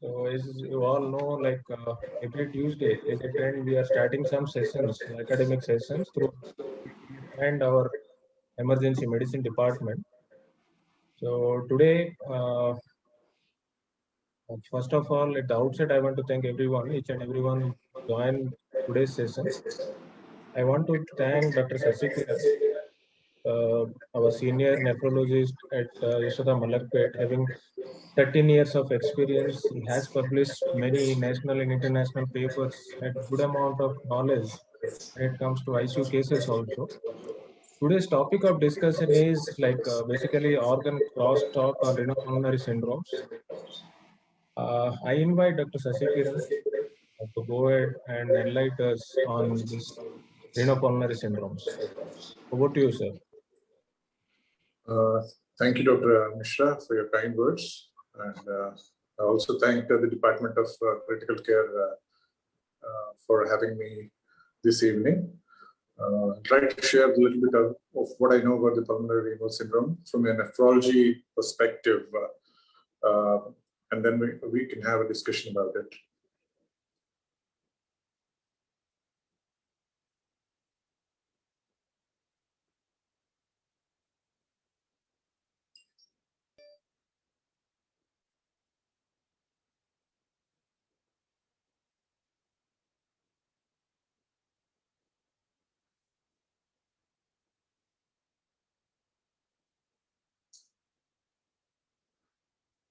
So as you all know, like every Tuesday, as a trend, we are starting some sessions, academic sessions through and our emergency medicine department. So today, first of all, at the outset, I want to thank everyone, each and everyone who joined today's sessions. I want to thank Dr. Sashi Kiran, our senior nephrologist at Yashoda Malakpet, having 13 years of experience. He has published many national and international papers, had good amount of knowledge when it comes to ICU cases also. Today's topic of discussion is like basically organ crosstalk or renal pulmonary syndromes. I invite Dr. Sashi Kiran to go ahead and enlighten us on this renal pulmonary syndromes. Over to you, sir. Thank you, Dr. Mishra, for your kind words. And I also thank the Department of Critical Care for having me this evening. I'd like to share a little bit of what I know about the pulmonary renal syndrome from a nephrology perspective, and then we can have a discussion about it.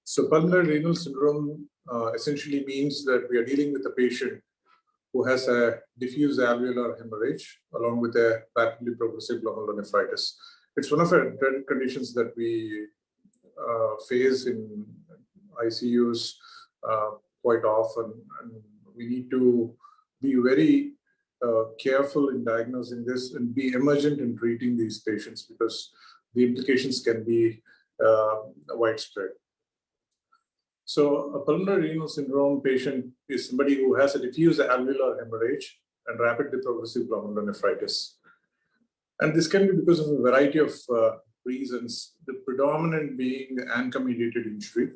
So pulmonary renal syndrome essentially means that we are dealing with a patient who has a diffuse alveolar hemorrhage along with a rapidly progressive glomerulonephritis. It's one of the dreaded conditions that we face in ICUs quite often, and we need to be very careful in diagnosing this and be emergent in treating these patients because the implications can be widespread. So a pulmonary renal syndrome patient is somebody who has a diffuse alveolar hemorrhage and rapidly progressive glomerulonephritis. And this can be because of a variety of reasons, the predominant being ANCA-mediated injury,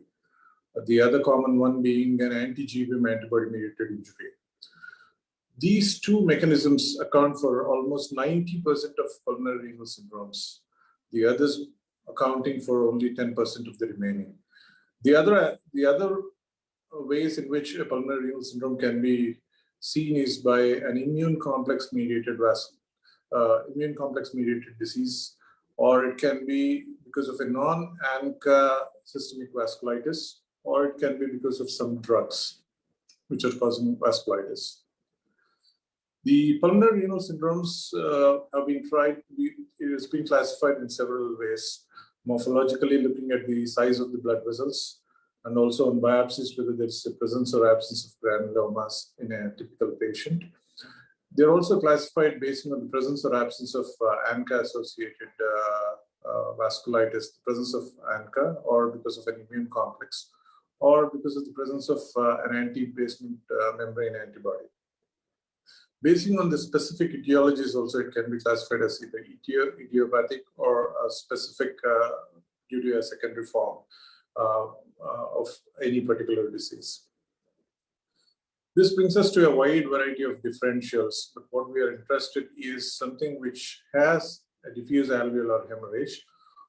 the other common one being an anti-GBM antibody-mediated injury. These two mechanisms account for almost 90% of pulmonary renal syndromes, the others accounting for only 10% of the remaining. The other ways in which a pulmonary renal syndrome can be seen is by an immune complex mediated disease, or it can be because of a non-ANCA systemic vasculitis, or it can be because of some drugs which are causing vasculitis. The pulmonary renal syndromes have been it has been classified in several ways. Morphologically, looking at the size of the blood vessels, and also on biopsies, whether there's a presence or absence of granulomas in a typical patient. They're also classified based on the presence or absence of ANCA-associated vasculitis, the presence of ANCA, or because of an immune complex, or because of the presence of an anti-basement membrane antibody. Basing on the specific etiologies also, it can be classified as either idiopathic or a specific due to a secondary form of any particular disease. This brings us to a wide variety of differentials, but what we are interested in is something which has a diffuse alveolar hemorrhage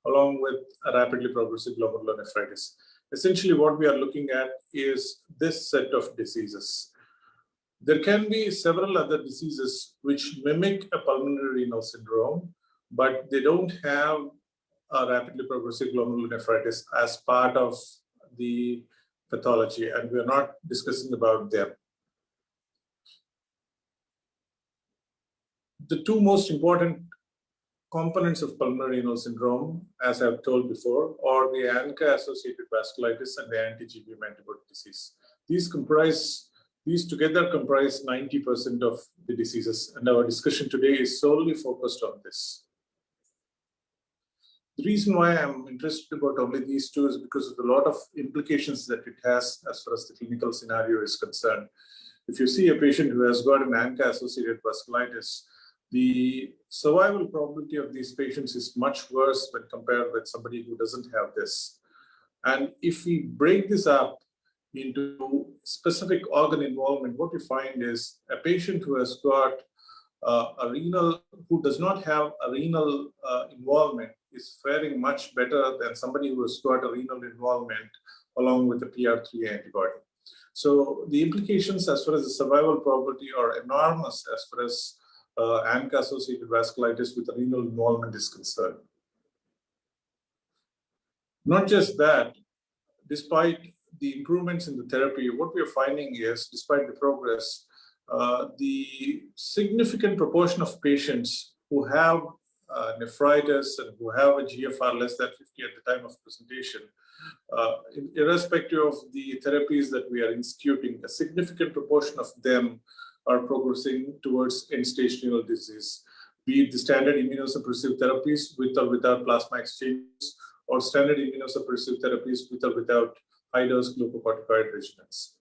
along with a rapidly progressive glomerulonephritis. Essentially, what we are looking at is this set of diseases. There can be several other diseases which mimic a pulmonary renal syndrome, but they don't have a rapidly progressive glomerulonephritis as part of the pathology, and we're not discussing about them. The two most important components of pulmonary renal syndrome, as I've told before, are the ANCA-associated vasculitis and the anti-GBM antibody disease. These together comprise 90% of the diseases, and our discussion today is solely focused on this. The reason why I'm interested about only these two is because of a lot of implications that it has as far as the clinical scenario is concerned. If you see a patient who has got an ANCA-associated vasculitis, the survival probability of these patients is much worse when compared with somebody who doesn't have this. And if we break this up into specific organ involvement, what we find is a patient who has got who does not have a renal involvement is faring much better than somebody who has got a renal involvement along with the PR3 antibody. So the implications as far as the survival probability are enormous as far as ANCA-associated vasculitis with renal involvement is concerned. Not just that, despite the improvements in the therapy, what we are finding is, despite the progress, the significant proportion of patients who have nephritis and who have a GFR less than 50 at the time of presentation, irrespective of the therapies that we are instituting, a significant proportion of them are progressing towards end-stage renal disease, be it the standard immunosuppressive therapies with or without plasma exchanges, or standard immunosuppressive therapies with or without high-dose glucocorticoid regimens.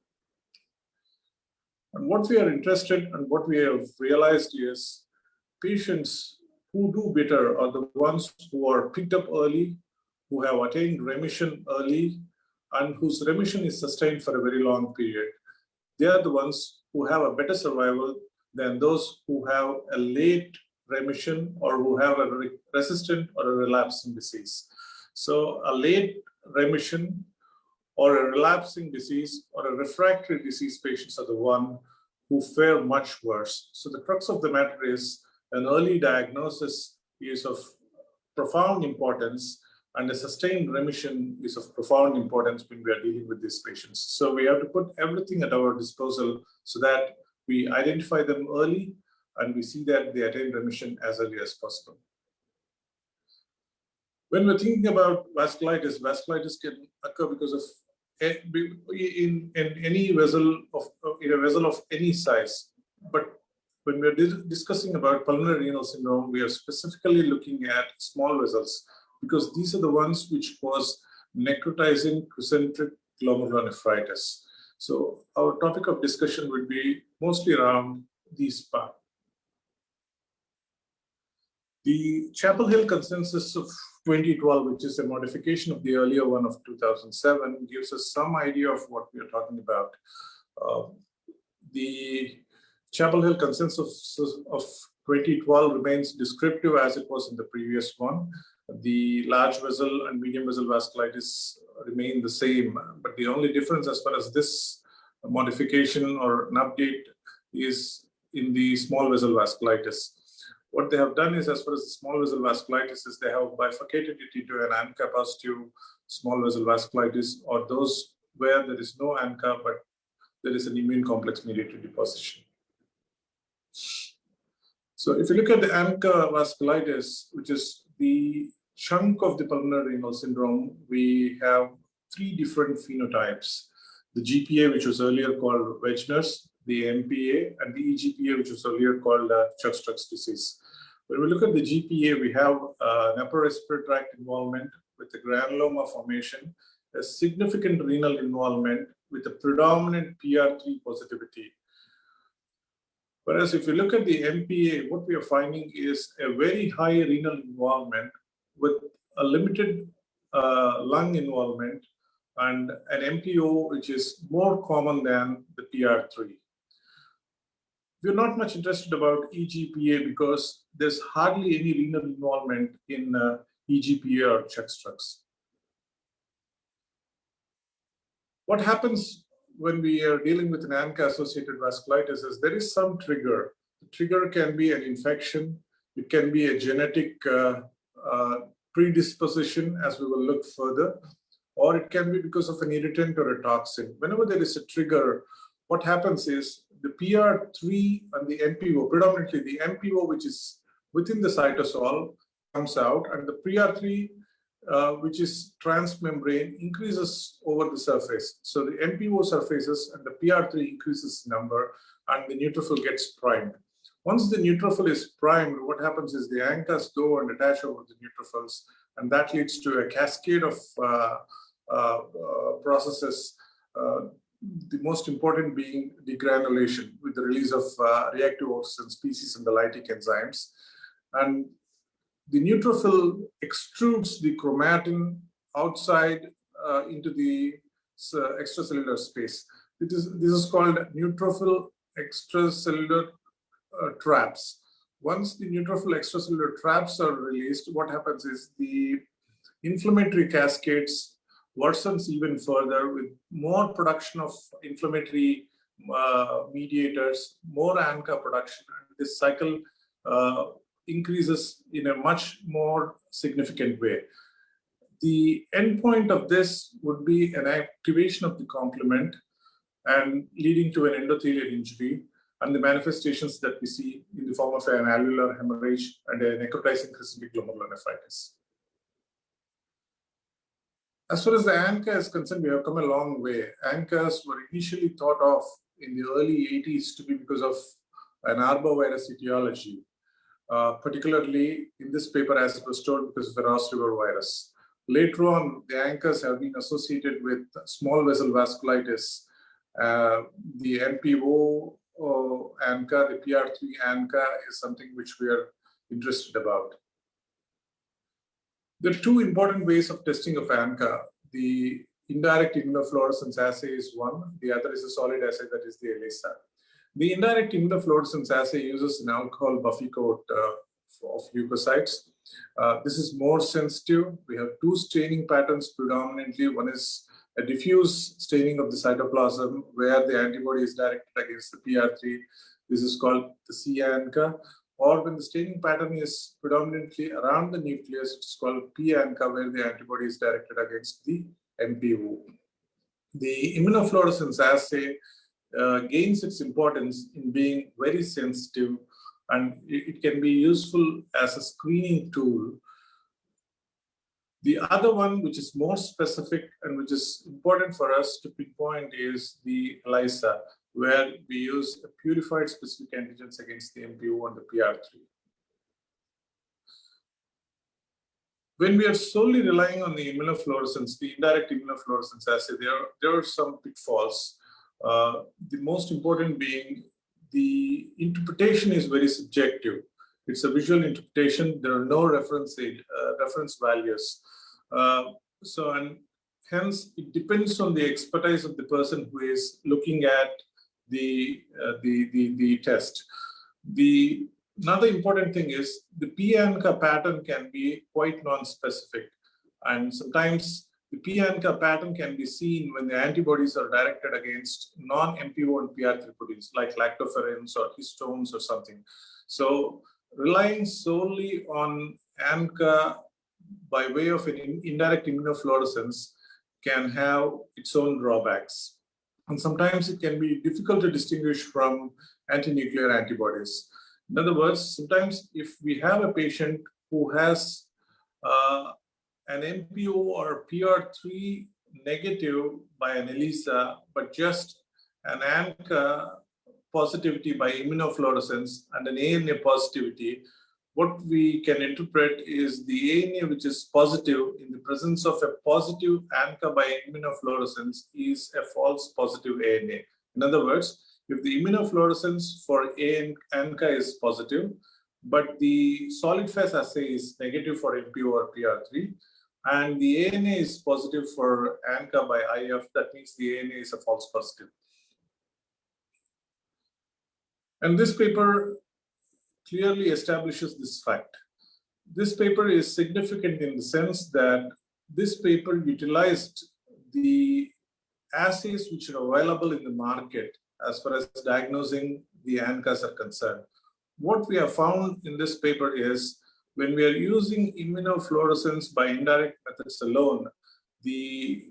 And what we are interested and what we have realized is patients who do better are the ones who are picked up early, who have attained remission early, and whose remission is sustained for a very long period. They are the ones who have a better survival than those who have a late remission or who have a resistant or a relapsing disease. So a late remission or a relapsing disease or a refractory disease patients are the one who fare much worse. So the crux of the matter is an early diagnosis is of profound importance, and a sustained remission is of profound importance when we are dealing with these patients. So we have to put everything at our disposal so that we identify them early and we see that they attain remission as early as possible. When we're thinking about vasculitis, vasculitis can occur because of in any vessel of any size. But when we're discussing about pulmonary renal syndrome, we are specifically looking at small vessels because these are the ones which cause necrotizing concentric glomerular nephritis. So our topic of discussion would be mostly around these parts. The Chapel Hill Consensus of 2012, which is a modification of the earlier one of 2007, gives us some idea of what we are talking about. The Chapel Hill Consensus of 2012 remains descriptive as it was in the previous one. The large vessel and medium vessel vasculitis remain the same, but the only difference as far as this modification or an update is in the small vessel vasculitis. What they have done is, as far as the small vessel vasculitis is, they have bifurcated it into an ANCA positive small vessel vasculitis, or those where there is no ANCA, but there is an immune complex mediated deposition. So if you look at the ANCA vasculitis, which is the chunk of the pulmonary renal syndrome, we have three different phenotypes. The GPA, which was earlier called Wegener's, the MPA, and the EGPA, which was earlier called Church-Strauss disease. When we look at the GPA, we have an upper respiratory tract involvement with a granuloma formation, a significant renal involvement with a predominant PR3 positivity. Whereas if you look at the MPA, what we are finding is a very high renal involvement with a limited lung involvement and an MPO which is more common than the PR3. We're not much interested about EGPA because there's hardly any renal involvement in EGPA or Church-Strauss. What happens when we are dealing with an ANCA-associated vasculitis is there is some trigger. The trigger can be an infection. It can be a genetic predisposition, as we will look further, or it can be because of an irritant or a toxin. Whenever there is a trigger, what happens is the PR3 and the MPO, predominantly the MPO, which is within the cytosol, comes out, and the PR3, which is transmembrane, increases over the surface. So the MPO surfaces and the PR3 increases number, and the neutrophil gets primed. Once the neutrophil is primed, what happens is the ANCAs go and attach over the neutrophils, and that leads to a cascade of processes. The most important being degranulation with the release of reactive oxygen species and the lytic enzymes. And the neutrophil extrudes the chromatin outside into the extracellular space. This is called neutrophil extracellular traps. Once the neutrophil extracellular traps are released, what happens is the inflammatory cascades worsens even further with more production of inflammatory mediators, more ANCA production. And this cycle increases in a much more significant way. The endpoint of this would be an activation of the complement and leading to an endothelial injury and the manifestations that we see in the form of an alveolar hemorrhage and a necrotizing chrystic glomerular nephritis. As far as the ANCA is concerned, we have come a long way. ANCAs were initially thought of in the early 80s to be because of an arbovirus etiology, particularly in this paper as it was told because of the Ross River virus. Later on, the ANCAs have been associated with small vessel vasculitis, the MPO ANCA, the PR3 ANCA is something which we are interested about. There are two important ways of testing of ANCA. The indirect immunofluorescence assay is one. The other is a solid assay, that is the ELISA. The indirect immunofluorescence assay uses an alcohol buffy coat of leukocytes. This is more sensitive. We have two staining patterns predominantly. One is a diffuse staining of the cytoplasm where the antibody is directed against the PR3. This is called the C-ANCA. Or when the staining pattern is predominantly around the nucleus, it's called P-ANCA, where the antibody is directed against the MPO. The immunofluorescence assay gains its importance in being very sensitive, and it can be useful as a screening tool. The other one, which is more specific and which is important for us to pinpoint, is the ELISA, where we use a purified specific antigens against the MPO and the PR3. When we are solely relying on the immunofluorescence, the indirect immunofluorescence assay, there are some pitfalls. The most important being the interpretation is very subjective. It's a visual interpretation. There are no reference values. And hence, it depends on the expertise of the person who is looking at the test. Another important thing is the P-ANCA pattern can be quite non-specific, and sometimes the P-ANCA pattern can be seen when the antibodies are directed against non-MPO and PR3 proteins like lactoferrins or histones or something. So relying solely on ANCA by way of an indirect immunofluorescence can have its own drawbacks. And sometimes it can be difficult to distinguish from anti-nuclear antibodies. In other words, sometimes if we have a patient who has an MPO or PR3 negative by an ELISA, but just an ANCA positivity by immunofluorescence and an ANA positivity, what we can interpret is the ANA which is positive in the presence of a positive ANCA by immunofluorescence is a false positive ANA. In other words, if the immunofluorescence for ANCA is positive, but the solid phase assay is negative for MPO or PR3, and the ANA is positive for ANCA by IF, that means the ANA is a false positive. And this paper clearly establishes this fact. This paper is significant in the sense that this paper utilized the assays which are available in the market as far as diagnosing the ANCAs are concerned. What we have found in this paper is when we are using immunofluorescence by indirect methods alone, the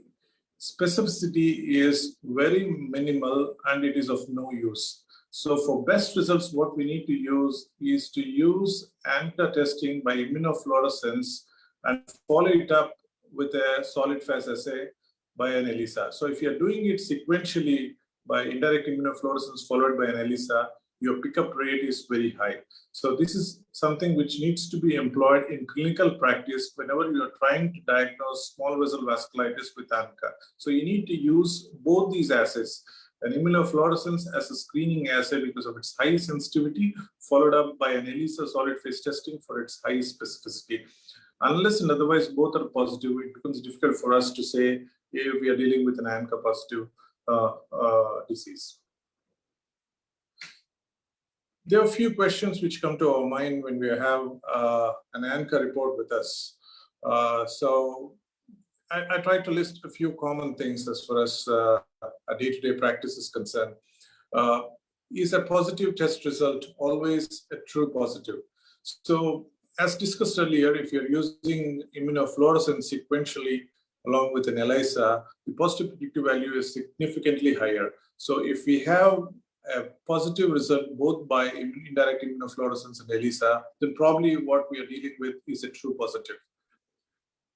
specificity is very minimal and it is of no use. So for best results, what we need to use is to use ANCA testing by immunofluorescence and follow it up with a solid phase assay by an ELISA. So if you're doing it sequentially by indirect immunofluorescence followed by an ELISA, your pickup rate is very high. So this is something which needs to be employed in clinical practice whenever you are trying to diagnose small vessel vasculitis with ANCA. So you need to use both these assays, an immunofluorescence as a screening assay because of its high sensitivity, followed up by an ELISA solid phase testing for its high specificity. Unless and otherwise both are positive, it becomes difficult for us to say if we are dealing with an ANCA positive disease. There are a few questions which come to our mind when we have an ANCA report with us. So I try to list a few common things as far as a day-to-day practice is concerned. Is a positive test result always a true positive? So as discussed earlier, if you're using immunofluorescence sequentially along with an ELISA, the positive predictive value is significantly higher. So if we have a positive result both by indirect immunofluorescence and ELISA, then probably what we are dealing with is a true positive.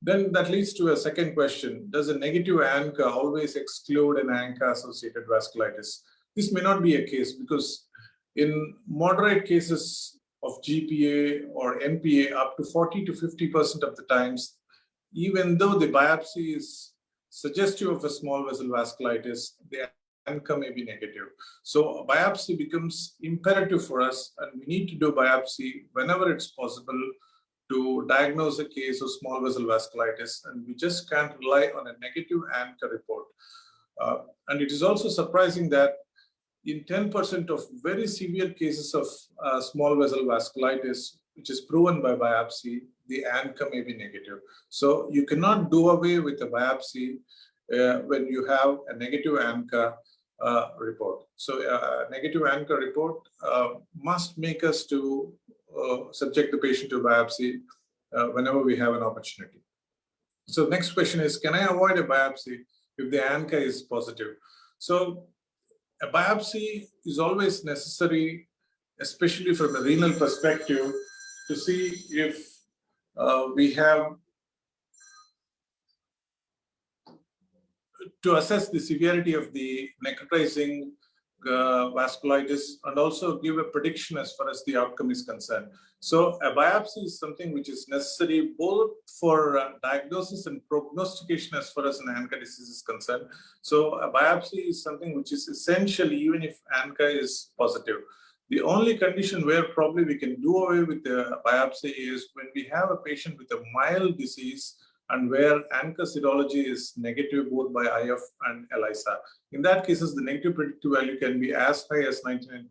Then that leads to a second question. Does a negative ANCA always exclude an ANCA-associated vasculitis? This may not be a case because in moderate cases of GPA or NPA, up to 40 to 50% of the times, even though the biopsy is suggestive of a small vessel vasculitis, the ANCA may be negative. So a biopsy becomes imperative for us, and we need to do biopsy whenever it's possible to diagnose a case of small vessel vasculitis, and we just can't rely on a negative ANCA report. And it is also surprising that in 10% of very severe cases of small vessel vasculitis, which is proven by biopsy, the ANCA may be negative. So you cannot do away with a biopsy when you have a negative ANCA report. So a negative ANCA report must make us to subject the patient to biopsy whenever we have an opportunity. So next question is, can I avoid a biopsy if the ANCA is positive? So a biopsy is always necessary, especially from a renal perspective, to see if we have to assess the severity of the necrotizing vasculitis and also give a prediction as far as the outcome is concerned. So a biopsy is something which is necessary both for diagnosis and prognostication as far as an ANCA disease is concerned. So a biopsy is something which is essential even if ANCA is positive. The only condition where probably we can do away with the biopsy is when we have a patient with a mild disease and where ANCA serology is negative both by IF and ELISA. In that cases, the negative predictive value can be as high as 99%.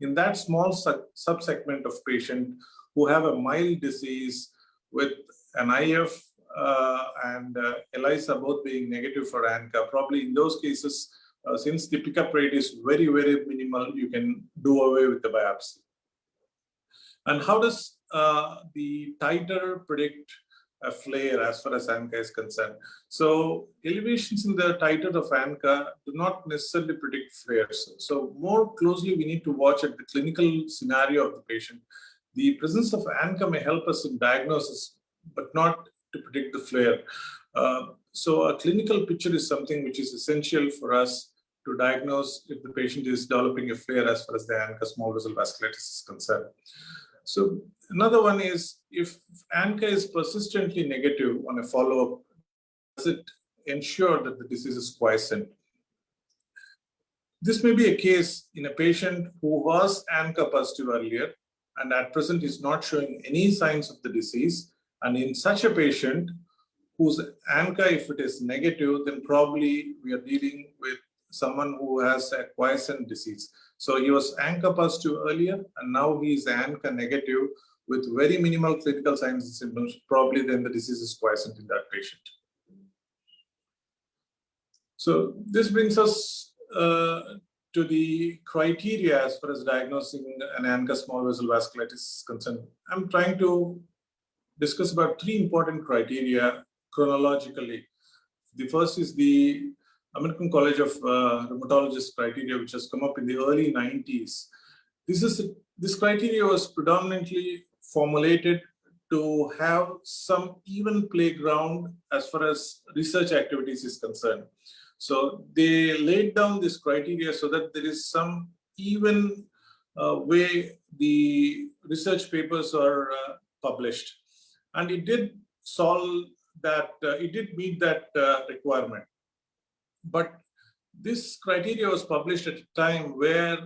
In that small subsegment of patient who have a mild disease with an IF and ELISA both being negative for ANCA, probably in those cases, since the pickup rate is very, very minimal, you can do away with the biopsy. And how does the titer predict a flare as far as ANCA is concerned? So elevations in the titer of ANCA do not necessarily predict flares. So more closely, we need to watch at the clinical scenario of the patient. The presence of ANCA may help us in diagnosis, but not to predict the flare. So a clinical picture is something which is essential for us to diagnose if the patient is developing a flare as far as the ANCA small vessel vasculitis is concerned. So another one is, if ANCA is persistently negative on a follow-up, does it ensure that the disease is quiescent? This may be a case in a patient who was ANCA positive earlier and at present is not showing any signs of the disease. And in such a patient whose ANCA, if it is negative, then probably we are dealing with someone who has a quiescent disease. So he was ANCA positive earlier, and now he is ANCA negative with very minimal clinical signs and symptoms. Probably then the disease is quiescent in that patient. So this brings us to the criteria as far as diagnosing an ANCA small vessel vasculitis is concerned. I'm trying to discuss about three important criteria chronologically. The first is the American College of Rheumatologists criteria, which has come up in the early 90s. This criteria was predominantly formulated to have some even playground as far as research activities is concerned. So they laid down this criteria so that there is some even way the research papers are published. And it did solve that, it did meet that requirement. But this criteria was published at a time where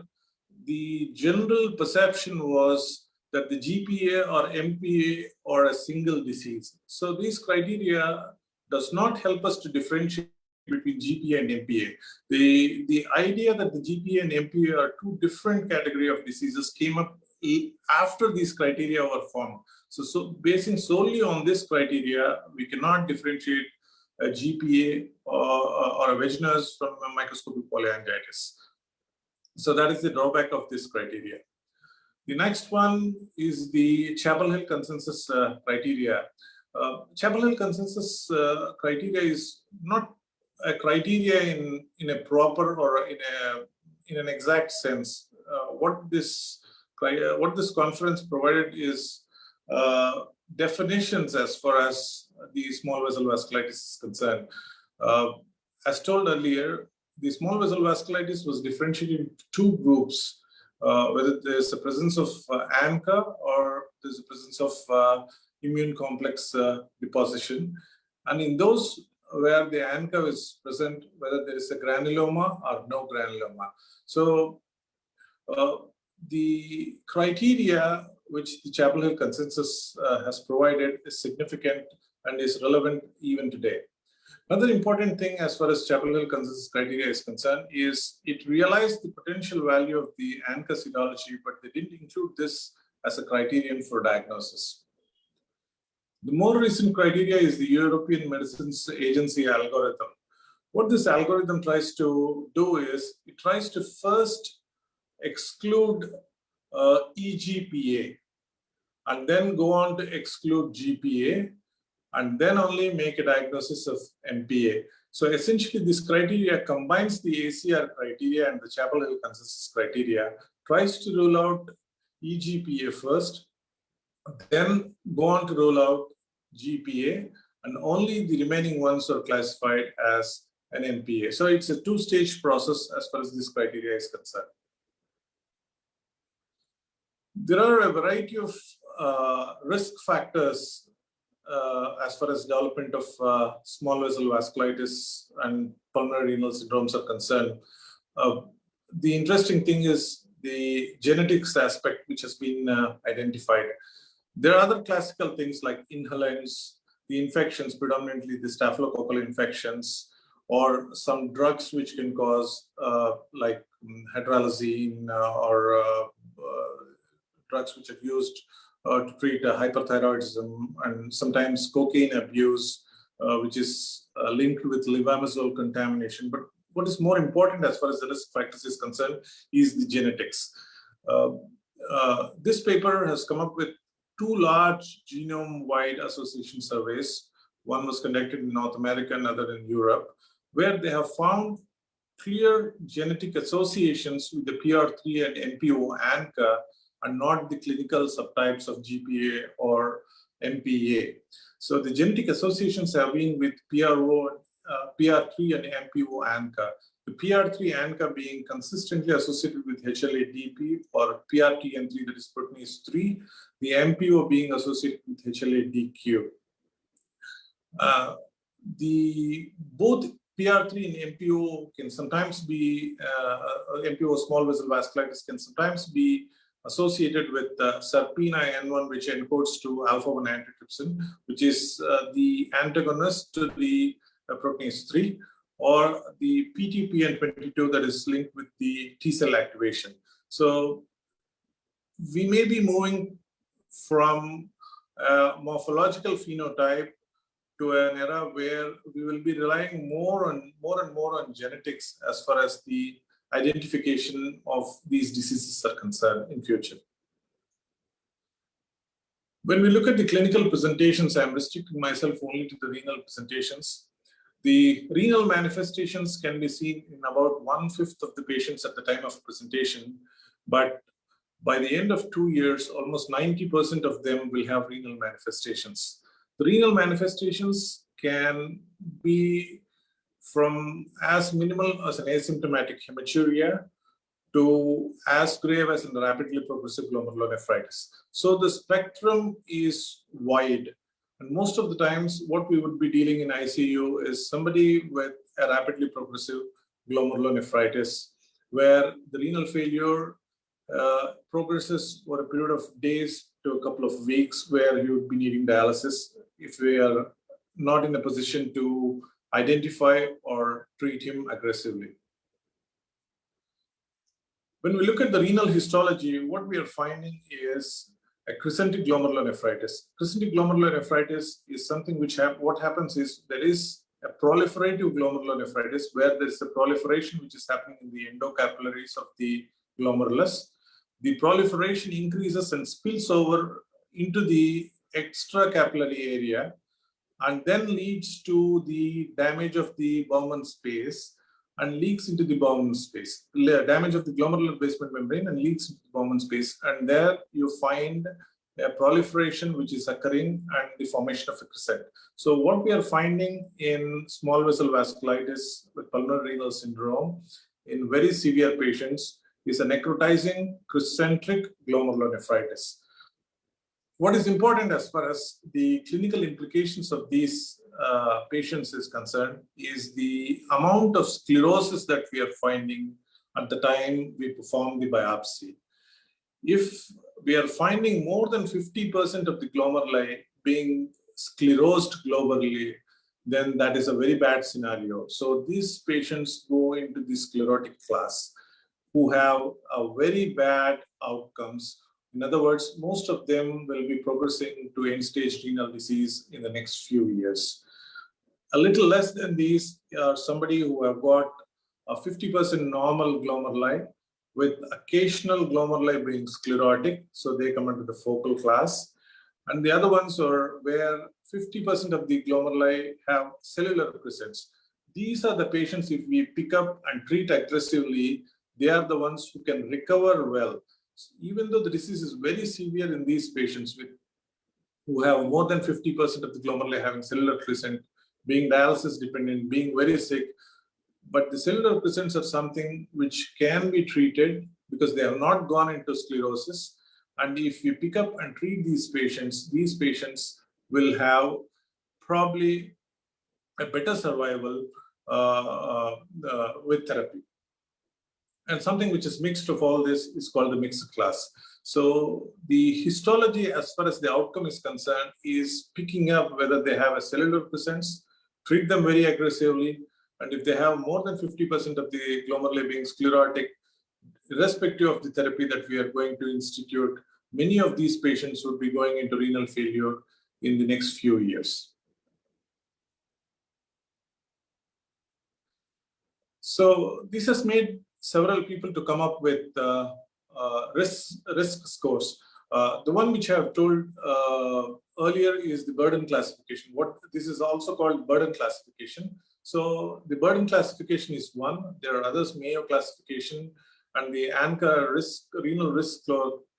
the general perception was that the GPA or MPA are a single disease. So these criteria does not help us to differentiate between GPA and MPA. The idea that the GPA and MPA are two different category of diseases came up after these criteria were formed. So basing solely on this criteria, we cannot differentiate a GPA or a vaginous from a microscopic polyangiitis. So that is the drawback of this criteria. The next one is the Chapel Hill consensus criteria. Chapel Hill consensus criteria is not a criteria in a proper or in an exact sense. What this conference provided is definitions as far as the small vessel vasculitis is concerned. As told earlier, the small vessel vasculitis was differentiated into two groups, whether there's a presence of ANCA or there's a presence of immune complex deposition. And in those where the ANCA is present, whether there is a granuloma or no granuloma. So the criteria which the Chapel Hill consensus has provided is significant and is relevant even today. Another important thing as far as Chapel Hill consensus criteria is concerned is it realized the potential value of the ANCA histology, but they didn't include this as a criterion for diagnosis. The more recent criteria is the European Medicines Agency algorithm. What this algorithm tries to do is it tries to first exclude eGPA and then go on to exclude GPA and then only make a diagnosis of MPA. So essentially this criteria combines the ACR criteria and the Chapel Hill consensus criteria, tries to rule out eGPA first, then go on to rule out GPA, and only the remaining ones are classified as an MPA. So it's a two-stage process as far as this criteria is concerned. There are a variety of risk factors as far as development of small vessel vasculitis and pulmonary renal syndromes are concerned. The interesting thing is the genetics aspect which has been identified. There are other classical things like inhalants, the infections, predominantly the staphylococcal infections, or some drugs which can cause like hydralazine or drugs which are used to treat hyperthyroidism, and sometimes cocaine abuse, which is linked with levamisole contamination. But what is more important as far as the risk factors is concerned is the genetics. This paper has come up with two large genome-wide association surveys. One was conducted in North America, another in Europe, where they have found clear genetic associations with the PR3 and MPO ANCA and not the clinical subtypes of GPA or MPA. So the genetic associations have been with PR3 and MPO ANCA. The PR3 ANCA being consistently associated with HLA-DP or PRTN3, that is proteinase 3, the MPO being associated with HLA-DQ. Both PR3 and MPO can sometimes be, MPO small vessel vasculitis can sometimes be associated with SERPINA1, which encodes to alpha-1 antitrypsin, which is the antagonist to the proteinase 3, or the PTPN22 that is linked with the T-cell activation. So we may be moving from a morphological phenotype to an era where we will be relying more and more on genetics as far as the identification of these diseases are concerned in future. When we look at the clinical presentations, I'm restricting myself only to the renal presentations. The renal manifestations can be seen in about 1/5 of the patients at the time of presentation, but by the end of 2 years, almost 90% of them will have renal manifestations. The renal manifestations can be from as minimal as an asymptomatic hematuria to as grave as in rapidly progressive glomerulonephritis. So the spectrum is wide. And most of the times, what we would be dealing in ICU is somebody with a rapidly progressive glomerulonephritis, where the renal failure progresses over a period of days to a couple of weeks, where you would be needing dialysis if we are not in a position to identify or treat him aggressively. When we look at the renal histology, what we are finding is a crescentic glomerulonephritis. Crescentic glomerulonephritis is something which what happens is there is a proliferative glomerulonephritis where there is a proliferation which is happening in the endocapillaries of the glomerulus. The proliferation increases and spills over into the extracapillary area and then leads to the damage of the Bowman space and leaks into the Bowman space, damage of the glomerular basement membrane and leaks into the Bowman space. And there you find a proliferation which is occurring and the formation of a crescent. So what we are finding in small vessel vasculitis with pulmonary renal syndrome in very severe patients is a necrotizing crescentic glomerulonephritis. What is important as far as the clinical implications of these patients is concerned is the amount of sclerosis that we are finding at the time we perform the biopsy. If we are finding more than 50% of the glomeruli being sclerosed globally, then that is a very bad scenario. So these patients go into the sclerotic class who have a very bad outcomes. In other words, most of them will be progressing to end-stage renal disease in the next few years. A little less than these are somebody who have got a 50% normal glomeruli with occasional glomeruli being sclerotic, so they come into the focal class. And the other ones are where 50% of the glomeruli have cellular presence. These are the patients, if we pick up and treat aggressively, they are the ones who can recover well. So even though the disease is very severe in these patients who have more than 50% of the glomeruli having cellular crescent, being dialysis dependent, being very sick, but the cellular crescents are something which can be treated because they have not gone into sclerosis. And if we pick up and treat these patients will have probably a better survival with therapy. And something which is mixed of all this is called the mixed class. So the histology, as far as the outcome is concerned, is picking up whether they have a cellular presence, treat them very aggressively, and if they have more than 50% of the glomeruli being sclerotic, irrespective of the therapy that we are going to institute, many of these patients would be going into renal failure in the next few years. So this has made several people to come up with risk scores. The one which I have told earlier is the burden classification. This is also called burden classification. So the burden classification is one. There are others, Mayo classification and the ANCA renal risk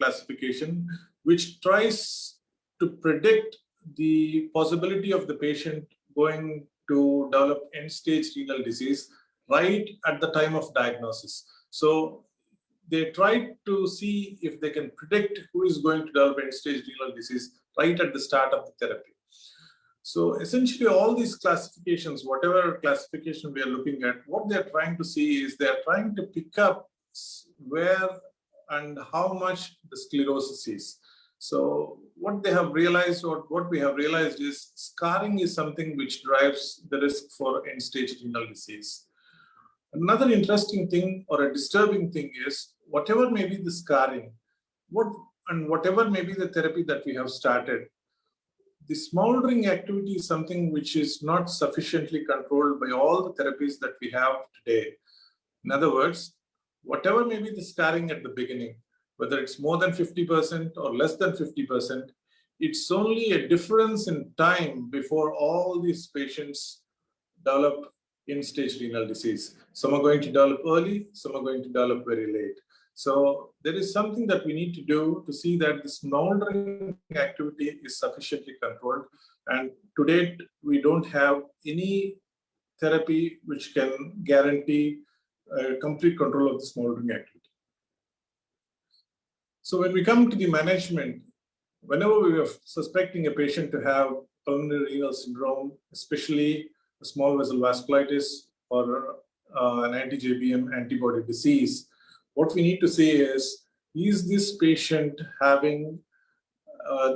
classification, which tries to predict the possibility of the patient going to develop end-stage renal disease right at the time of diagnosis. So they try to see if they can predict who is going to develop end-stage renal disease right at the start of the therapy. So essentially all these classifications, whatever classification we are looking at, what they're trying to see is they're trying to pick up where and how much the sclerosis is. So what they have realized, or what we have realized, is scarring is something which drives the risk for end-stage renal disease. Another interesting thing or a disturbing thing is whatever may be the scarring, whatever may be the therapy that we have started, the smoldering activity is something which is not sufficiently controlled by all the therapies that we have today. In other words, whatever may be the scarring at the beginning, whether it's more than 50% or less than 50%, it's only a difference in time before all these patients develop end-stage renal disease. Some are going to develop early, some are going to develop very late. So there is something that we need to do to see that this smoldering activity is sufficiently controlled. And to date, we don't have any therapy which can guarantee complete control of the smoldering activity. So when we come to the management, whenever we are suspecting a patient to have pulmonary renal syndrome, especially a small vessel vasculitis or an anti-JBM antibody disease, what we need to say is this patient having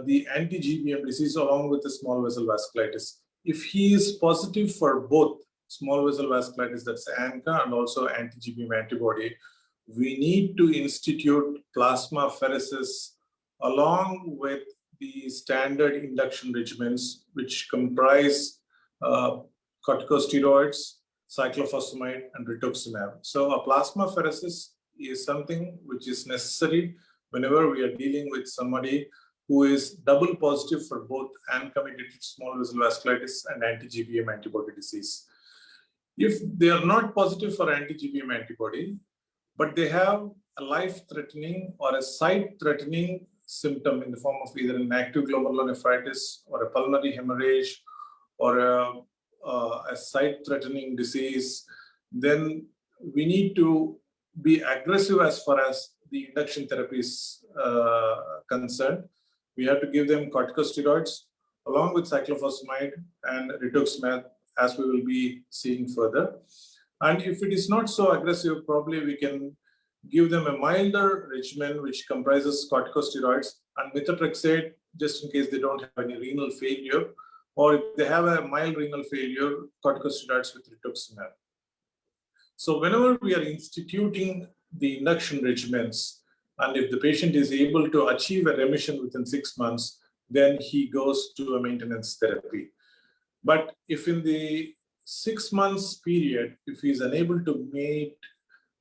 the anti-GBM disease along with the small vessel vasculitis? If he is positive for both, small vessel vasculitis, that's ANCA, and also anti-GBM antibody, we need to institute plasmapheresis along with the standard induction regimens, which comprise corticosteroids, cyclophosphamide, and rituximab. So a plasmapheresis is something which is necessary whenever we are dealing with somebody who is double positive for both ANCA-mediated small vessel vasculitis and anti-GBM antibody disease. If they are not positive for anti-GBM antibody, but they have a life-threatening or a site-threatening symptom in the form of either an active glomerular nephritis or a pulmonary hemorrhage or a site-threatening disease, then we need to be aggressive as far as the induction therapy is concerned. We have to give them corticosteroids along with cyclophosphamide and rituximab, as we will be seeing further. And if it is not so aggressive, probably we can give them a milder regimen which comprises corticosteroids and methotrexate, just in case they don't have any renal failure, or if they have a mild renal failure, corticosteroids with rituximab. So whenever we are instituting the induction regimens, and if the patient is able to achieve a remission within 6 months, then he goes to a maintenance therapy. But if in the 6 months period, if he is unable to meet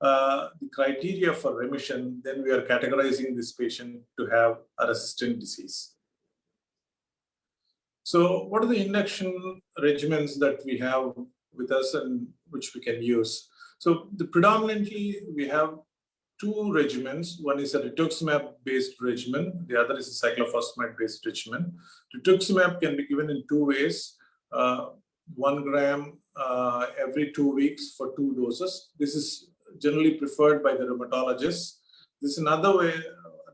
the criteria for remission, then we are categorizing this patient to have a resistant disease. So what are the induction regimens that we have with us and which we can use? So predominantly we have two regimens. One is a rituximab-based regimen. The other is a cyclophosphamide-based regimen. Rituximab can be given in two ways. 1 gram every 2 weeks for 2 doses. This is generally preferred by the rheumatologists. This is another way.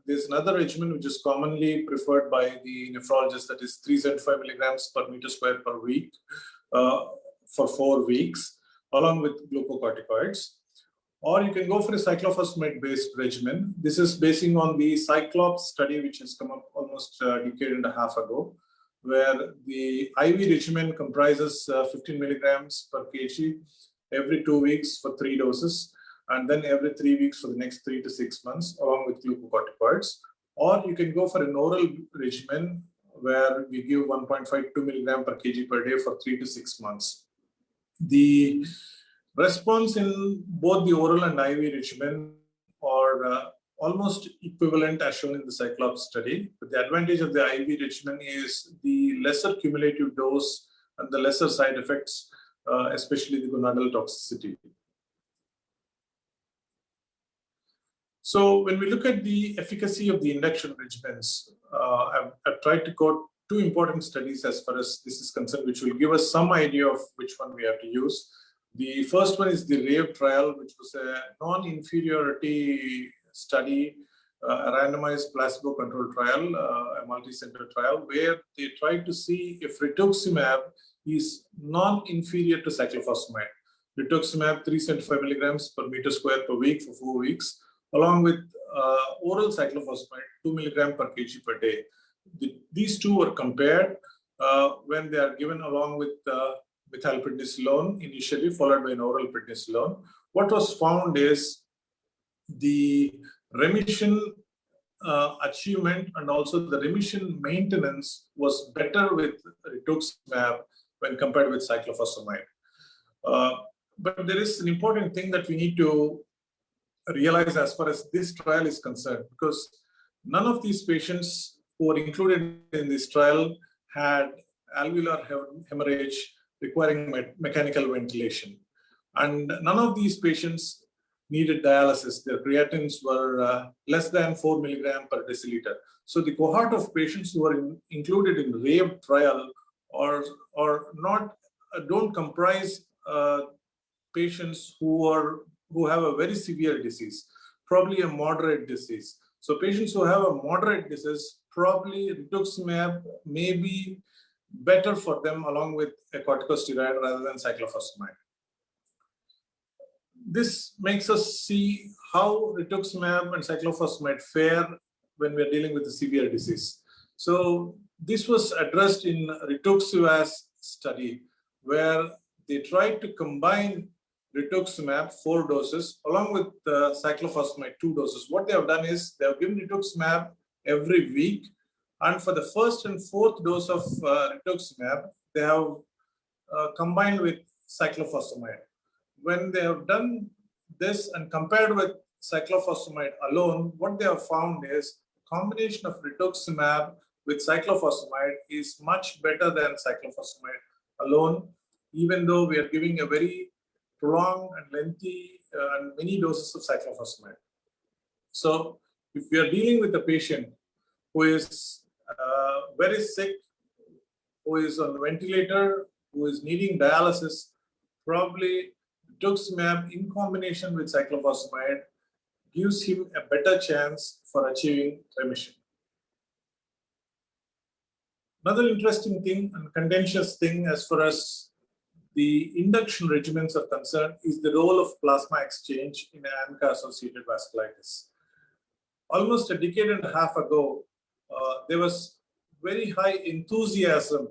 There's another regimen which is commonly preferred by the nephrologist, that is 375 milligrams per meter square per week for 4 weeks, along with glucocorticoids. Or you can go for a cyclophosphamide-based regimen. This is basing on the Cyclops study, which has come up almost a decade and a half ago, where the IV regimen comprises 15 milligrams per kg every 2 weeks for 3 doses, and then every 3 weeks for the next 3 to 6 months, along with glucocorticoids. Or you can go for an oral regimen where we give 1.52 milligram per kg per day for 3 to 6 months. The response in both the oral and IV regimen are almost equivalent as shown in the Cyclops study. But the advantage of the IV regimen is the lesser cumulative dose and the lesser side effects, especially the gonadal toxicity. So when we look at the efficacy of the induction regimens, I've tried to quote 2 important studies as far as this is concerned, which will give us some idea of which one we have to use. The first one is the RAVE trial, which was a non-inferiority study, a randomized placebo-controlled trial, a multi-center trial, where they tried to see if rituximab is non-inferior to cyclophosphamide. Rituximab 375 milligrams per meter square per week for 4 weeks, along with oral cyclophosphamide 2 milligram per kg per day. These two were compared when they are given along with methylprednisolone initially, followed by an oral prednisolone. What was found is the remission achievement and also the remission maintenance was better with rituximab when compared with cyclophosphamide. But there is an important thing that we need to realize as far as this trial is concerned, because none of these patients who were included in this trial had alveolar hemorrhage requiring mechanical ventilation. And none of these patients needed dialysis. Their creatines were less than 4 milligram per deciliter. So the cohort of patients who are included in RAVE trial don't comprise patients who have a very severe disease, probably a moderate disease. So patients who have a moderate disease, probably rituximab may be better for them along with a corticosteroid rather than cyclophosphamide. This makes us see how rituximab and cyclophosphamide fare when we're dealing with a severe disease. So this was addressed in rituximab study, where they tried to combine rituximab 4 doses along with cyclophosphamide 2 doses. What they have done is they have given rituximab every week, and for the first and fourth dose of rituximab, they have combined with cyclophosphamide. When they have done this and compared with cyclophosphamide alone, what they have found is a combination of rituximab with cyclophosphamide is much better than cyclophosphamide alone, even though we are giving a very prolonged and lengthy and many doses of cyclophosphamide. So if we are dealing with a patient who is very sick, who is on a ventilator, who is needing dialysis, probably rituximab in combination with cyclophosphamide gives him a better chance for achieving remission. Another interesting thing and contentious thing as far as the induction regimens are concerned is the role of plasma exchange in ANCA-associated vasculitis. Almost a decade and a half ago, there was very high enthusiasm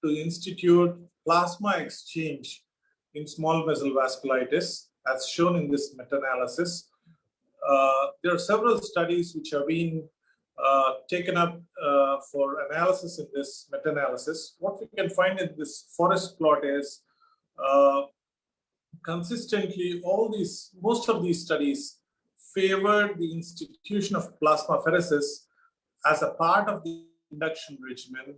to institute plasma exchange in small vessel vasculitis, as shown in this meta-analysis. There are several studies which have been taken up for analysis in this meta-analysis. What we can find in this forest plot is consistently most of these studies favored the institution of plasmapheresis as a part of the induction regimen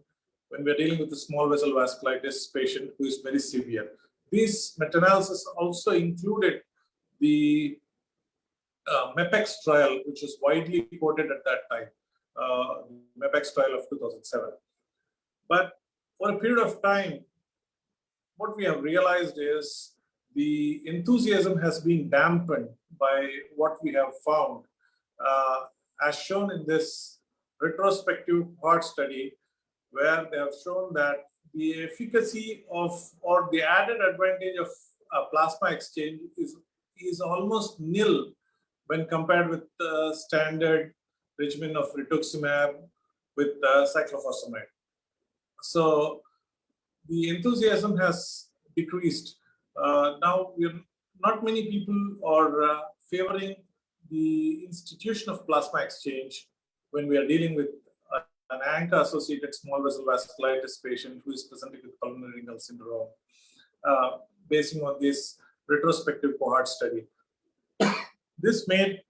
when we're dealing with a small vessel vasculitis patient who is very severe. This meta-analysis also included the MEPEX trial, which was widely quoted at that time, MEPEX trial of 2007. But for a period of time, what we have realized is the enthusiasm has been dampened by what we have found, as shown in this retrospective cohort study, where they have shown that the efficacy of or the added advantage of plasma exchange is almost nil when compared with the standard regimen of rituximab with cyclophosphamide. So the enthusiasm has decreased. Now, not many people are favoring the institution of plasma exchange when we are dealing with an ANCA-associated small vessel vasculitis patient who is presenting with pulmonary renal syndrome, basing on this retrospective cohort study. This made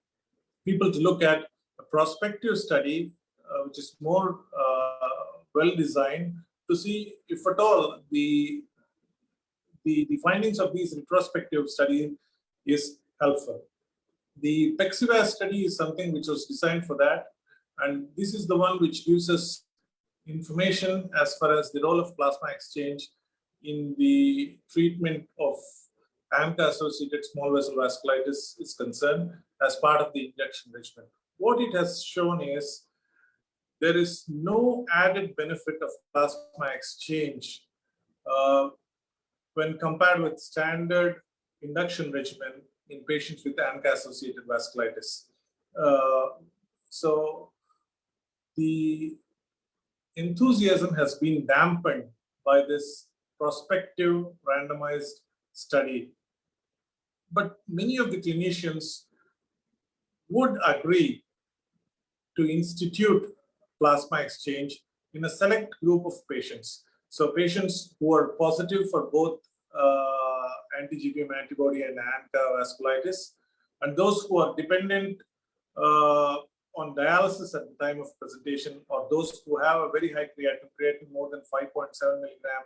people to look at a prospective study, which is more well-designed, to see if at all the findings of these retrospective studies is helpful. The PEXIVAS study is something which was designed for that, and this is the one which gives us information as far as the role of plasma exchange in the treatment of ANCA-associated small vessel vasculitis is concerned as part of the induction regimen. What it has shown is there is no added benefit of plasma exchange when compared with standard induction regimen in patients with ANCA-associated vasculitis. So the enthusiasm has been dampened by this prospective randomized study. But many of the clinicians would agree to institute plasma exchange in a select group of patients. So patients who are positive for both anti-GBM antibody and ANCA vasculitis, and those who are dependent on dialysis at the time of presentation, or those who have a very high creatinine more than 5.7 milligram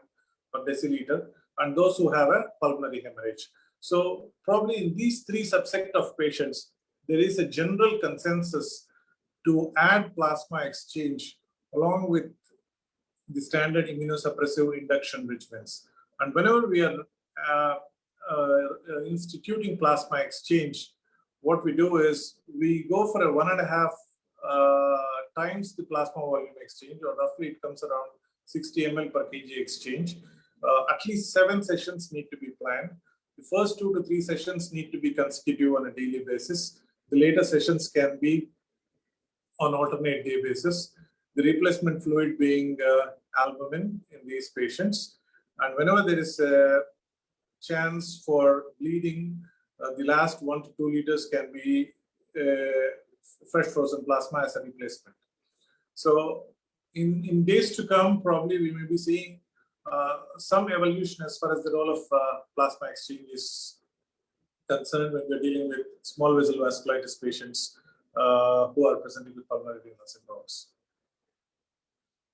per deciliter, and those who have a pulmonary hemorrhage. So probably in these three subsets of patients, there is a general consensus to add plasma exchange along with the standard immunosuppressive induction regimens. And whenever we are instituting plasma exchange, what we do is we go for a 1.5 times the plasma volume exchange, or roughly it comes around 60 ml per kg exchange. At least 7 sessions need to be planned. The first 2 to 3 sessions need to be consecutive on a daily basis. The later sessions can be on alternate day basis. The replacement fluid being albumin in these patients. And whenever there is a chance for bleeding. The last 1 to 2 liters can be fresh frozen plasma as a replacement. So in days to come, probably we may be seeing some evolution as far as the role of plasma exchange is concerned when we're dealing with small vessel vasculitis patients who are presenting with pulmonary renal syndromes.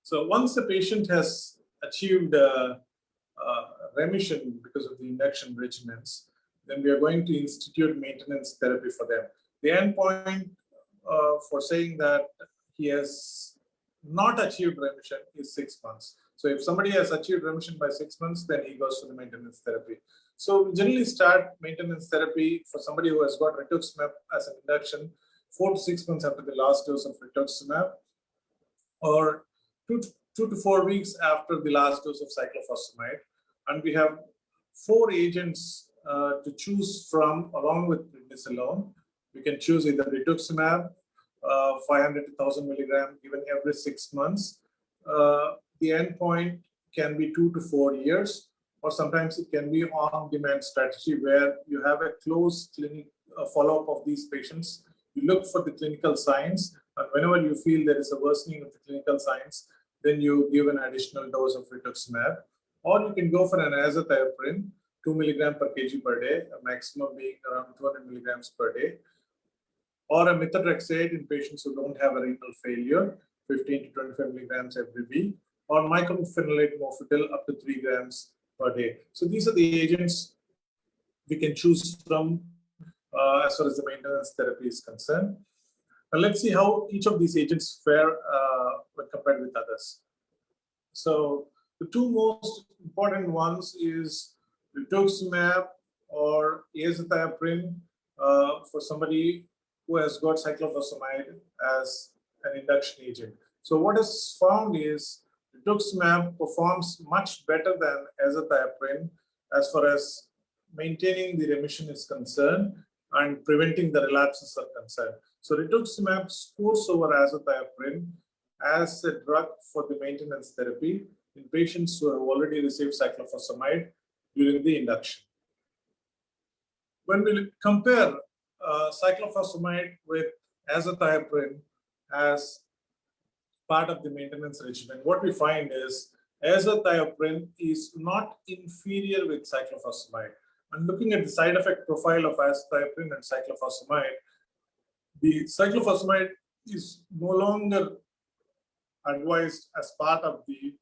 So once the patient has achieved remission because of the induction regimens, then we are going to institute maintenance therapy for them. The endpoint for saying that he has not achieved remission is 6 months. So if somebody has achieved remission by 6 months, then he goes to the maintenance therapy. So we generally start maintenance therapy for somebody who has got rituximab as an induction 4 to 6 months after the last dose of rituximab, or 2 to 4 weeks after the last dose of cyclophosphamide. And we have 4 agents to choose from along with prednisolone. We can choose either rituximab, 500 to 1000 milligram given every 6 months. The endpoint can be 2 to 4 years, or sometimes it can be on-demand strategy where you have a close clinic follow-up of these patients. You look for the clinical signs, and whenever you feel there is a worsening of the clinical signs, then you give an additional dose of rituximab. Or you can go for an azathioprine, 2 milligram per kg per day, a maximum being around 200 milligrams per day, or a methotrexate in patients who don't have a renal failure, 15 to 25 milligrams every week, or mycophenolate mofetil up to 3 grams per day. So these are the agents we can choose from as far as the maintenance therapy is concerned. Now let's see how each of these agents fare when compared with others. So the 2 most important ones is rituximab or azathioprine for somebody who has got cyclophosphamide as an induction agent. So what is found is rituximab performs much better than azathioprine as far as maintaining the remission is concerned and preventing the relapses are concerned. So rituximab scores over azathioprine as a drug for the maintenance therapy in patients who have already received cyclophosphamide during the induction. When we compare cyclophosphamide with azathioprine as part of the maintenance regimen, what we find is azathioprine is not inferior with cyclophosphamide. And looking at the side effect profile of azathioprine and cyclophosphamide, the cyclophosphamide is no longer advised as part of the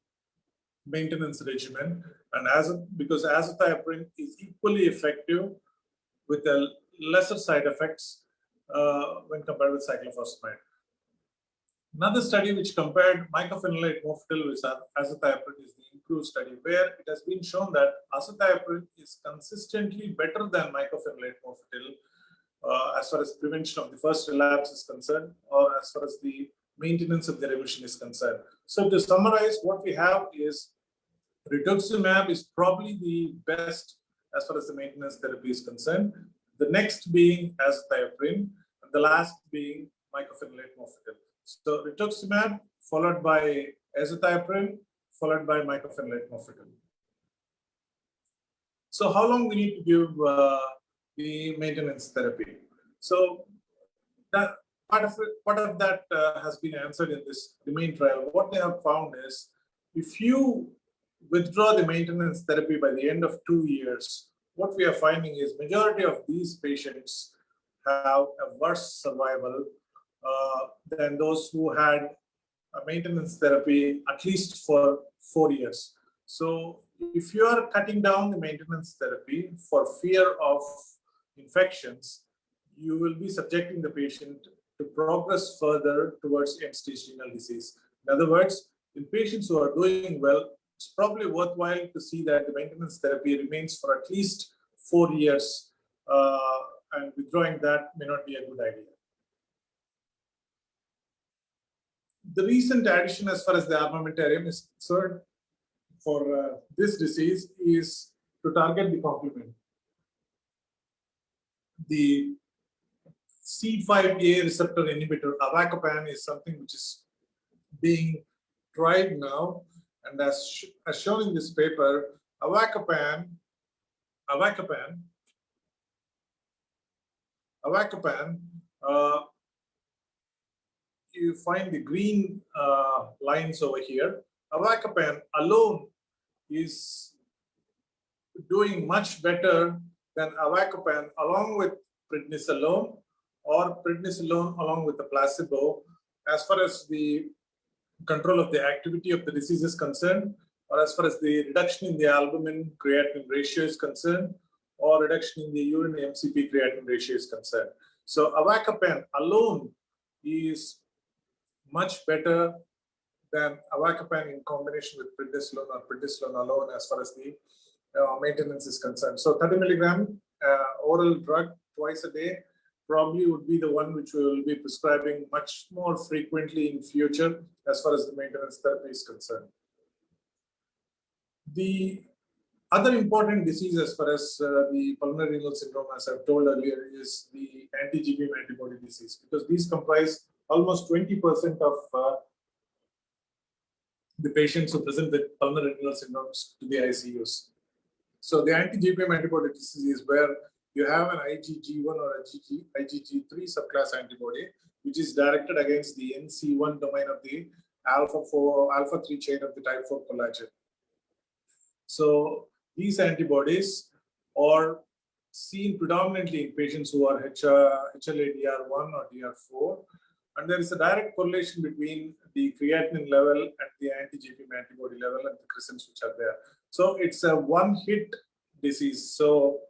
maintenance regimen, and because azathioprine is equally effective with a lesser side effects when compared with cyclophosphamide. Another study which compared mycophenolate mofetil with azathioprine is the IMPROVE study, where it has been shown that azathioprine is consistently better than mycophenolate mofetil as far as prevention of the first relapse is concerned, or as far as the maintenance of the remission is concerned. So to summarize, what we have is rituximab is probably the best as far as the maintenance therapy is concerned. The next being azathioprine, and the last being mycophenolate mofetil. So rituximab followed by azathioprine followed by mycophenolate mofetil. So how long we need to give the maintenance therapy? So that part of that has been answered in this REMAIN trial. What they have found is if you withdraw the maintenance therapy by the end of 2 years, what we are finding is majority of these patients have a worse survival than those who had a maintenance therapy at least for 4 years. So if you are cutting down the maintenance therapy for fear of infections, you will be subjecting the patient to progress further towards end-stage renal disease. In other words, in patients who are doing well, it's probably worthwhile to see that the maintenance therapy remains for at least 4 years, and withdrawing that may not be a good idea. The recent addition as far as the armamentarium is concerned for this disease is to target the complement. The C5a receptor inhibitor, avacopan, is something which is being tried now, and as shown in this paper, avacopan Avacopan, you find the green lines over here. Avacopan alone is doing much better than Avacopan along with prednisolone or prednisolone along with the placebo as far as the control of the activity of the disease is concerned, or as far as the reduction in the albumin creatinine ratio is concerned, or reduction in the urine MCP creatinine ratio is concerned. So Avacopan alone is much better than Avacopan in combination with prednisolone or prednisolone alone as far as the maintenance is concerned. So 30 milligram oral drug twice a day probably would be the one which we will be prescribing much more frequently in future as far as the maintenance therapy is concerned. The other important disease as far as the pulmonary renal syndrome, as I've told earlier, is the anti-GBM antibody disease, because these comprise almost 20% of the patients who present with pulmonary renal syndromes to the ICUs. So the anti-GBM antibody disease is where you have an IgG1 or a IgG3 subclass antibody, which is directed against the NC1 domain of the alpha-3 chain of the type 4 collagen. So these antibodies are seen predominantly in patients who are HLA-DR1 or DR4, and there is a direct correlation between the creatinine level and the anti-GBM antibody level and the crescents which are there. So it's a one-hit disease. So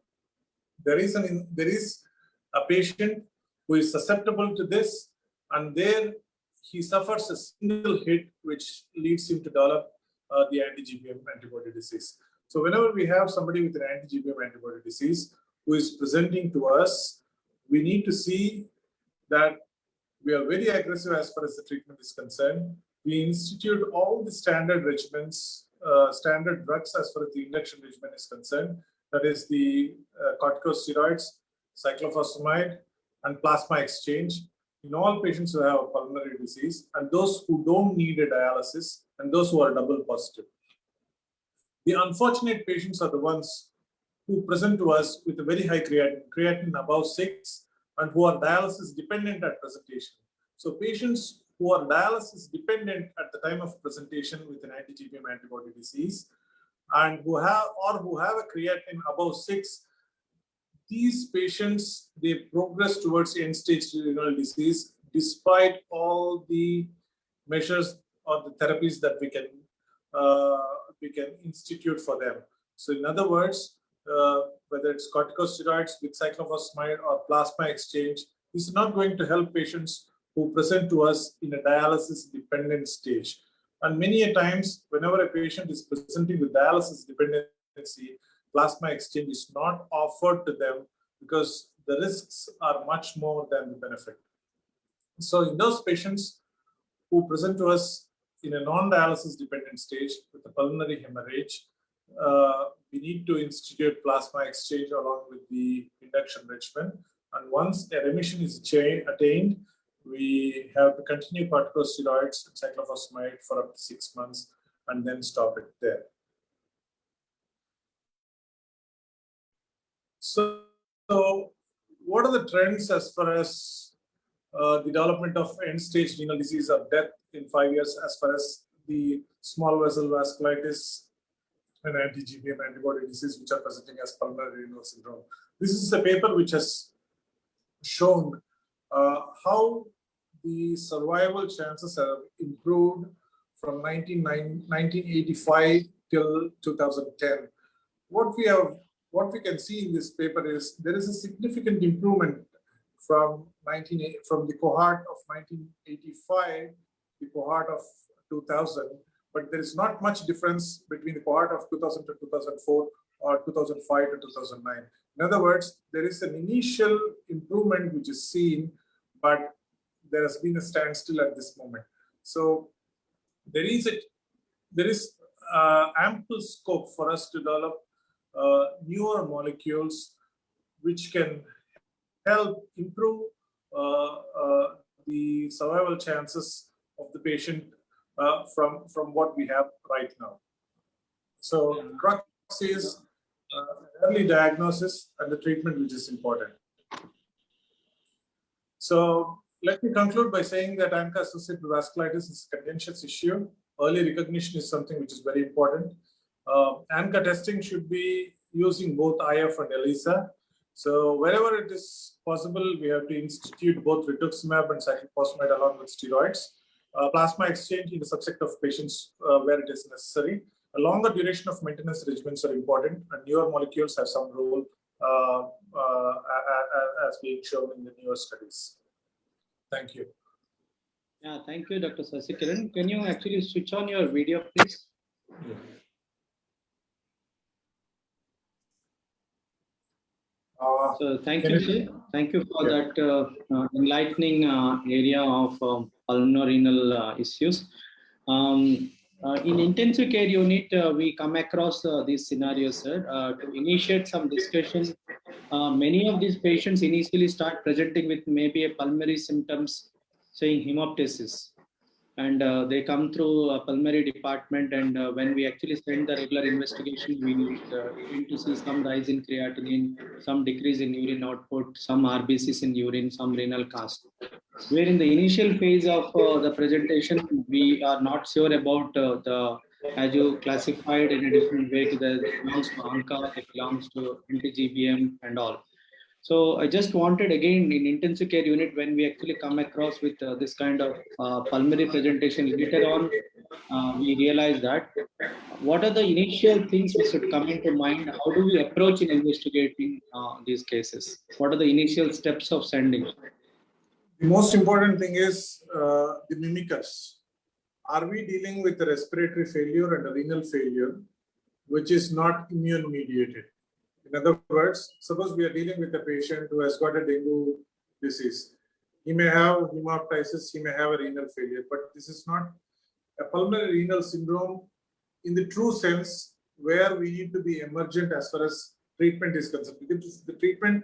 there is a patient who is susceptible to this, and there he suffers a single hit which leads him to develop the anti-GBM antibody disease. So whenever we have somebody with an anti-GBM antibody disease who is presenting to us, we need to see that we are very aggressive as far as the treatment is concerned. We institute all the standard regimens, standard drugs as far as the induction regimen is concerned. That is the corticosteroids, cyclophosphamide, and plasma exchange in all patients who have a pulmonary disease, and those who don't need a dialysis, and those who are double positive. The unfortunate patients are the ones who present to us with a very high creatinine above 6, and who are dialysis dependent at presentation. So patients who are dialysis dependent at the time of presentation with an anti-GBM antibody disease, and who have a creatinine above 6, these patients, they progress towards end-stage renal disease despite all the measures or the therapies that we can institute for them. So in other words, whether it's corticosteroids with cyclophosphamide or plasma exchange, this is not going to help patients who present to us in a dialysis dependent stage. And many a times, whenever a patient is presenting with dialysis dependency, plasma exchange is not offered to them because the risks are much more than the benefit. So in those patients who present to us in a non-dialysis dependent stage with a pulmonary hemorrhage, we need to institute plasma exchange along with the induction regimen. And once a remission is attained, we have to continue corticosteroids and cyclophosphamide for up to 6 months and then stop it there. So what are the trends as far as the development of end-stage renal disease or death in 5 years as far as the small vessel vasculitis and anti-GBM antibody disease which are presenting as pulmonary renal syndrome? This is a paper which has shown how the survival chances have improved from 1985 till 2010. What we can see in this paper is there is a significant improvement from the cohort of 1985, the cohort of 2000, but there is not much difference between the cohort of 2000 to 2004 or 2005 to 2009. In other words, there is an initial improvement which is seen, but there has been a standstill at this moment. So there is ample scope for us to develop newer molecules which can help improve the survival chances of the patient from what we have right now. So the crux is early diagnosis and the treatment, which is important. So let me conclude by saying that ANCA-associated vasculitis is a contentious issue. Early recognition is something which is very important. ANCA testing should be using both IF and ELISA. So wherever it is possible, we have to institute both rituximab and cyclophosphamide along with steroids. Plasma exchange in the subset of patients where it is necessary. A longer duration of maintenance regimens are important, and newer molecules have some role as being shown in the newer studies. Thank you. Yeah, thank you, Dr. Sashi Kiran. Can you actually switch on your video, please? Yeah. So thank you, sir. Thank you for that enlightening area of pulmorenal issues. In intensive care unit, we come across these scenarios, sir. To initiate some discussion, many of these patients initially start presenting with maybe a pulmonary symptoms, saying hemoptysis. And they come through a pulmonary department, and when we actually send the regular investigation, we tend to see some rise in creatinine, some decrease in urine output, some RBCs in urine, some renal cast. Where in the initial phase of the presentation, we are not sure about as you classified in a different way, it belongs to ANCA, it belongs to anti-GBM and all. So I just wanted again in intensive care unit, when we actually come across with this kind of pulmonary presentation later on, we realize that what are the initial things which should come into mind? How do we approach in investigating these cases? What are the initial steps of sending? The most important thing is the mimickers. Are we dealing with a respiratory failure and a renal failure, which is not immune mediated? In other words, suppose we are dealing with a patient who has got a dengue disease. He may have hemoptysis, he may have a renal failure, but this is not a pulmonary renal syndrome in the true sense where we need to be emergent as far as treatment is concerned. Because the treatment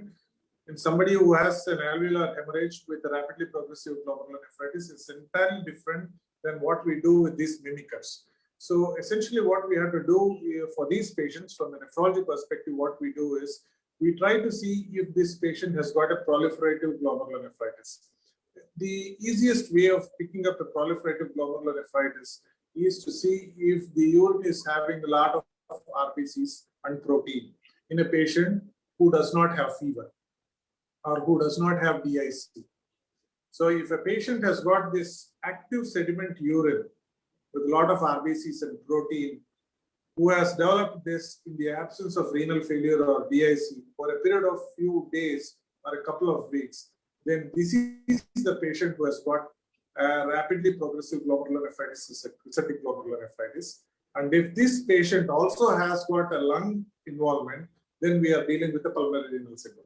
in somebody who has an alveolar hemorrhage with a rapidly progressive glomerular nephritis is entirely different than what we do with these mimickers. So essentially what we have to do for these patients from a nephrology perspective, what we do is we try to see if this patient has got a proliferative glomerular nephritis. The easiest way of picking up the proliferative glomerular nephritis is to see if the urine is having a lot of RBCs and protein in a patient who does not have fever or who does not have DIC. So if a patient has got this active sediment urine with a lot of RBCs and protein, who has developed this in the absence of renal failure or DIC for a period of few days or a couple of weeks, then this is the patient who has got rapidly progressive glomerular nephritis, cystic glomerular nephritis. And if this patient also has got a lung involvement, then we are dealing with a pulmonary renal syndrome.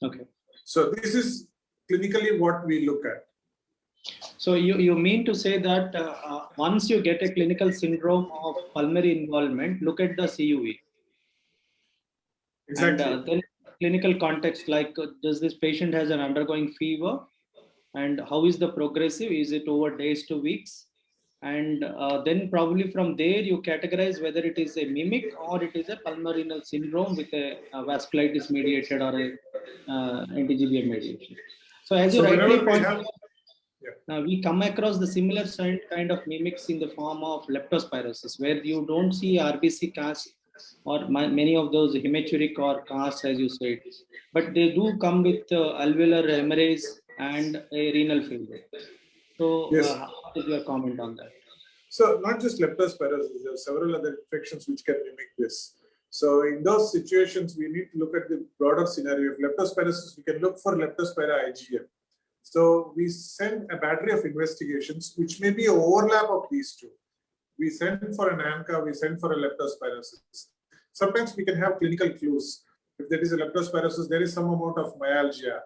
Okay. So this is clinically what we look at. So you mean to say that once you get a clinical syndrome of pulmonary involvement, look at the CUV. Exactly. And then clinical context, like does this patient has an undergoing fever, and how is the progressive? Is it over days to weeks? And then probably from there you categorize whether it is a mimic or it is a pulmonary renal syndrome with a vasculitis mediated or a anti-GBM mediation. So as you rightly pointed out, we come across the similar kind of mimics in the form of leptospirosis, where you don't see RBC cast or many of those hematuric or casts, as you said, but they do come with alveolar hemorrhage and a renal failure. So, what is your comment on that? So, not just leptospirosis, there are several other infections which can mimic this. So, in those situations, we need to look at the broader scenario. If leptospirosis, we can look for leptospira IgM. So we send a battery of investigations, which may be an overlap of these two. We send for an ANCA, we send for a leptospirosis. Sometimes we can have clinical clues. If there is a leptospirosis, there is some amount of myalgia.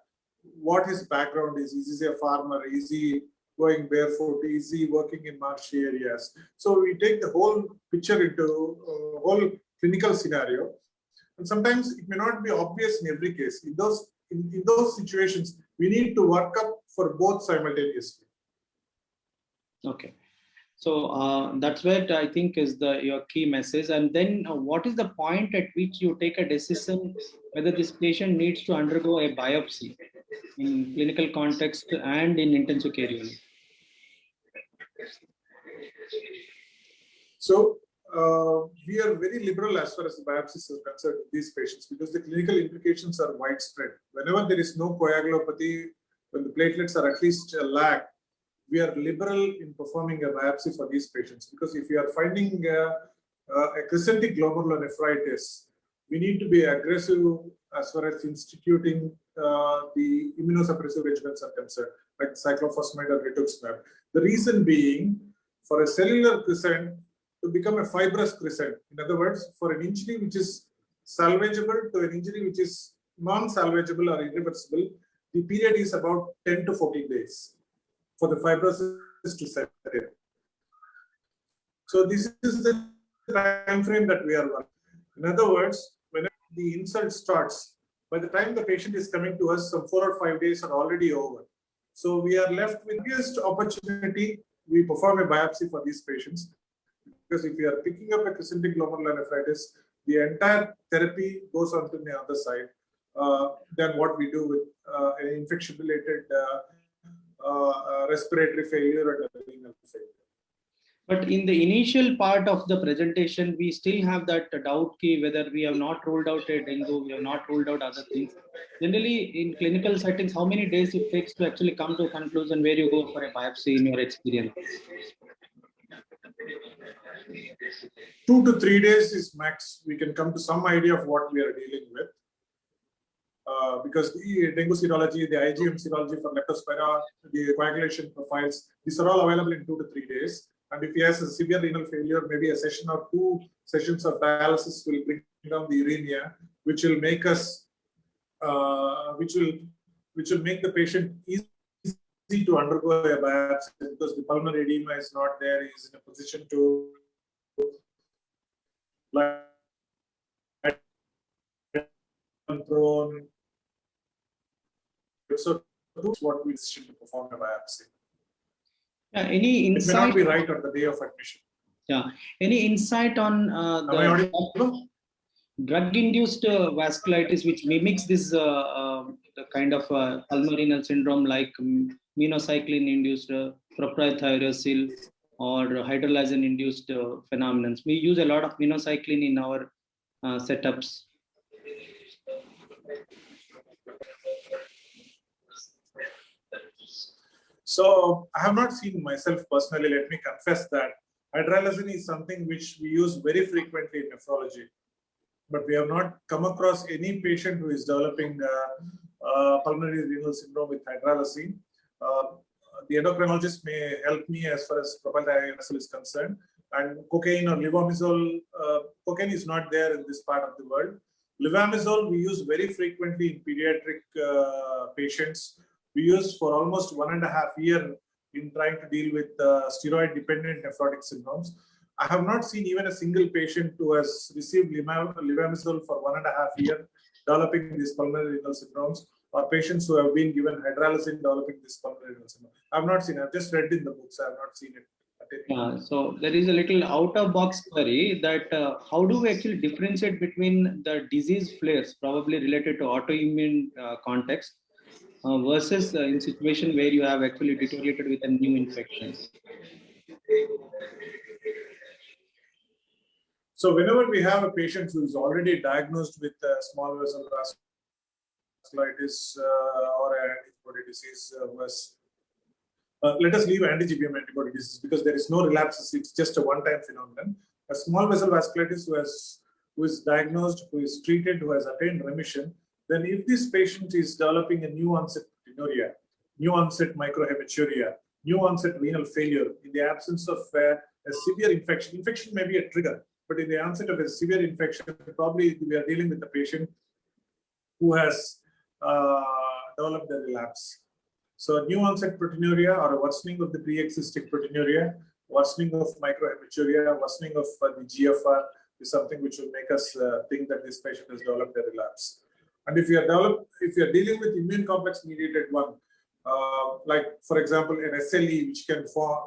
What his background is he a farmer? Is he going barefoot? Is he working in marshy areas? So we take the whole picture into a whole clinical scenario. And sometimes it may not be obvious in every case. In those situations, we need to work up for both simultaneously. Okay. So that's what I think is your key message. And then what is the point at which you take a decision whether this patient needs to undergo a biopsy in clinical context and in intensive care unit? So we are very liberal as far as the biopsies are concerned with these patients because the clinical implications are widespread. Whenever there is no coagulopathy, when the platelets are at least a lakh, we are liberal in performing a biopsy for these patients because if we are finding a crescentic glomerular nephritis, we need to be aggressive as far as instituting the immunosuppressive regimens are concerned, like cyclophosphamide or rituximab. The reason being, for a cellular crescent to become a fibrous crescent, in other words, for an injury which is salvageable to an injury which is non-salvageable or irreversible, the period is about 10 to 14 days for the fibrosis to set in. So this is the time frame that we are working. In other words, when the insult starts, by the time the patient is coming to us, some 4 or 5 days are already over. So we are left with the biggest opportunity. We perform a biopsy for these patients because if we are picking up a crescentic glomerular nephritis, the entire therapy goes on to the other side than what we do with an infection-related respiratory failure and renal failure. But in the initial part of the presentation, we still have that doubt key whether we have not ruled out a dengue, we have not ruled out other things. Generally, in clinical settings, how many days it takes to actually come to a conclusion where you go for a biopsy in your experience? 2 to 3 days is max. We can come to some idea of what we are dealing with. Because the dengue serology, the IgM serology for leptospira, the coagulation profiles, these are all available in 2 to 3 days. And if he has a severe renal failure, maybe a session or 2 sessions of dialysis will bring down the uremia, which will make us, which will make the patient easy to undergo a biopsy because the pulmonary edema is not there. He is in a position to prone. So that's what we should perform a biopsy. Any insight? It may not be right on the day of admission. Yeah. Any insight on the drug-induced vasculitis, which mimics this the kind of pulmonary syndrome like minocycline-induced propriothyracil or hydrolysin-induced phenomenons? We use a lot of minocycline in our setups. So I have not seen myself personally, let me confess that. Hydrolysin is something which we use very frequently in nephrology, but we have not come across any patient who is developing pulmonary renal syndrome with hydrolysin. The endocrinologist may help me as far as propyldiazole is concerned. And cocaine or levamisole, cocaine is not there in this part of the world. Levamisole we use very frequently in pediatric patients. We use for almost 1.5 years in trying to deal with steroid-dependent nephrotic syndromes. I have not seen even a single patient who has received levamisole for 1.5 years developing these pulmonary renal syndromes, or patients who have been given hydrolysin developing this pulmonary renal syndrome. I have not seen. I've just read in the books. I have not seen it. So there is a little out-of-box query that how do we actually differentiate between the disease flares, probably related to autoimmune context, versus in situation where you have actually deteriorated with a new infection? So whenever we have a patient who is already diagnosed with small vessel vasculitis or antibody disease, let us leave anti-GBM antibody disease because there is no relapses. It's just a one-time phenomenon. A small vessel vasculitis who is diagnosed, who is treated, who has attained remission, then if this patient is developing a new onset proteinuria, new onset microhematuria, new onset renal failure, in the absence of a severe infection may be a trigger, but in the onset of a severe infection, probably we are dealing with a patient who has developed a relapse. So new onset proteinuria or a worsening of the pre-existing proteinuria, worsening of microhematuria, worsening of the GFR is something which will make us think that this patient has developed a relapse. And if you are dealing with immune complex mediated one, like for example an SLE,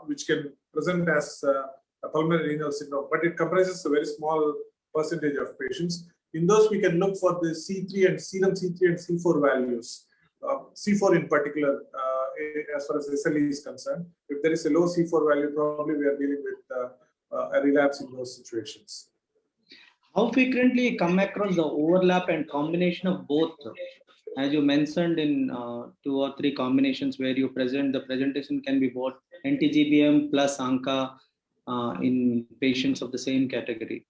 which can present as a pulmonary renal syndrome, but it comprises a very small percentage of patients. In those, we can look for the C3 and serum C3 and C4 values. C4 in particular, as far as SLE is concerned. If there is a low C4 value, probably we are dealing with a relapse in those situations. How frequently come across the overlap and combination of both? As you mentioned in 2 or 3 combinations where you present, the presentation can be both anti-GBM plus ANCA in patients of the same category.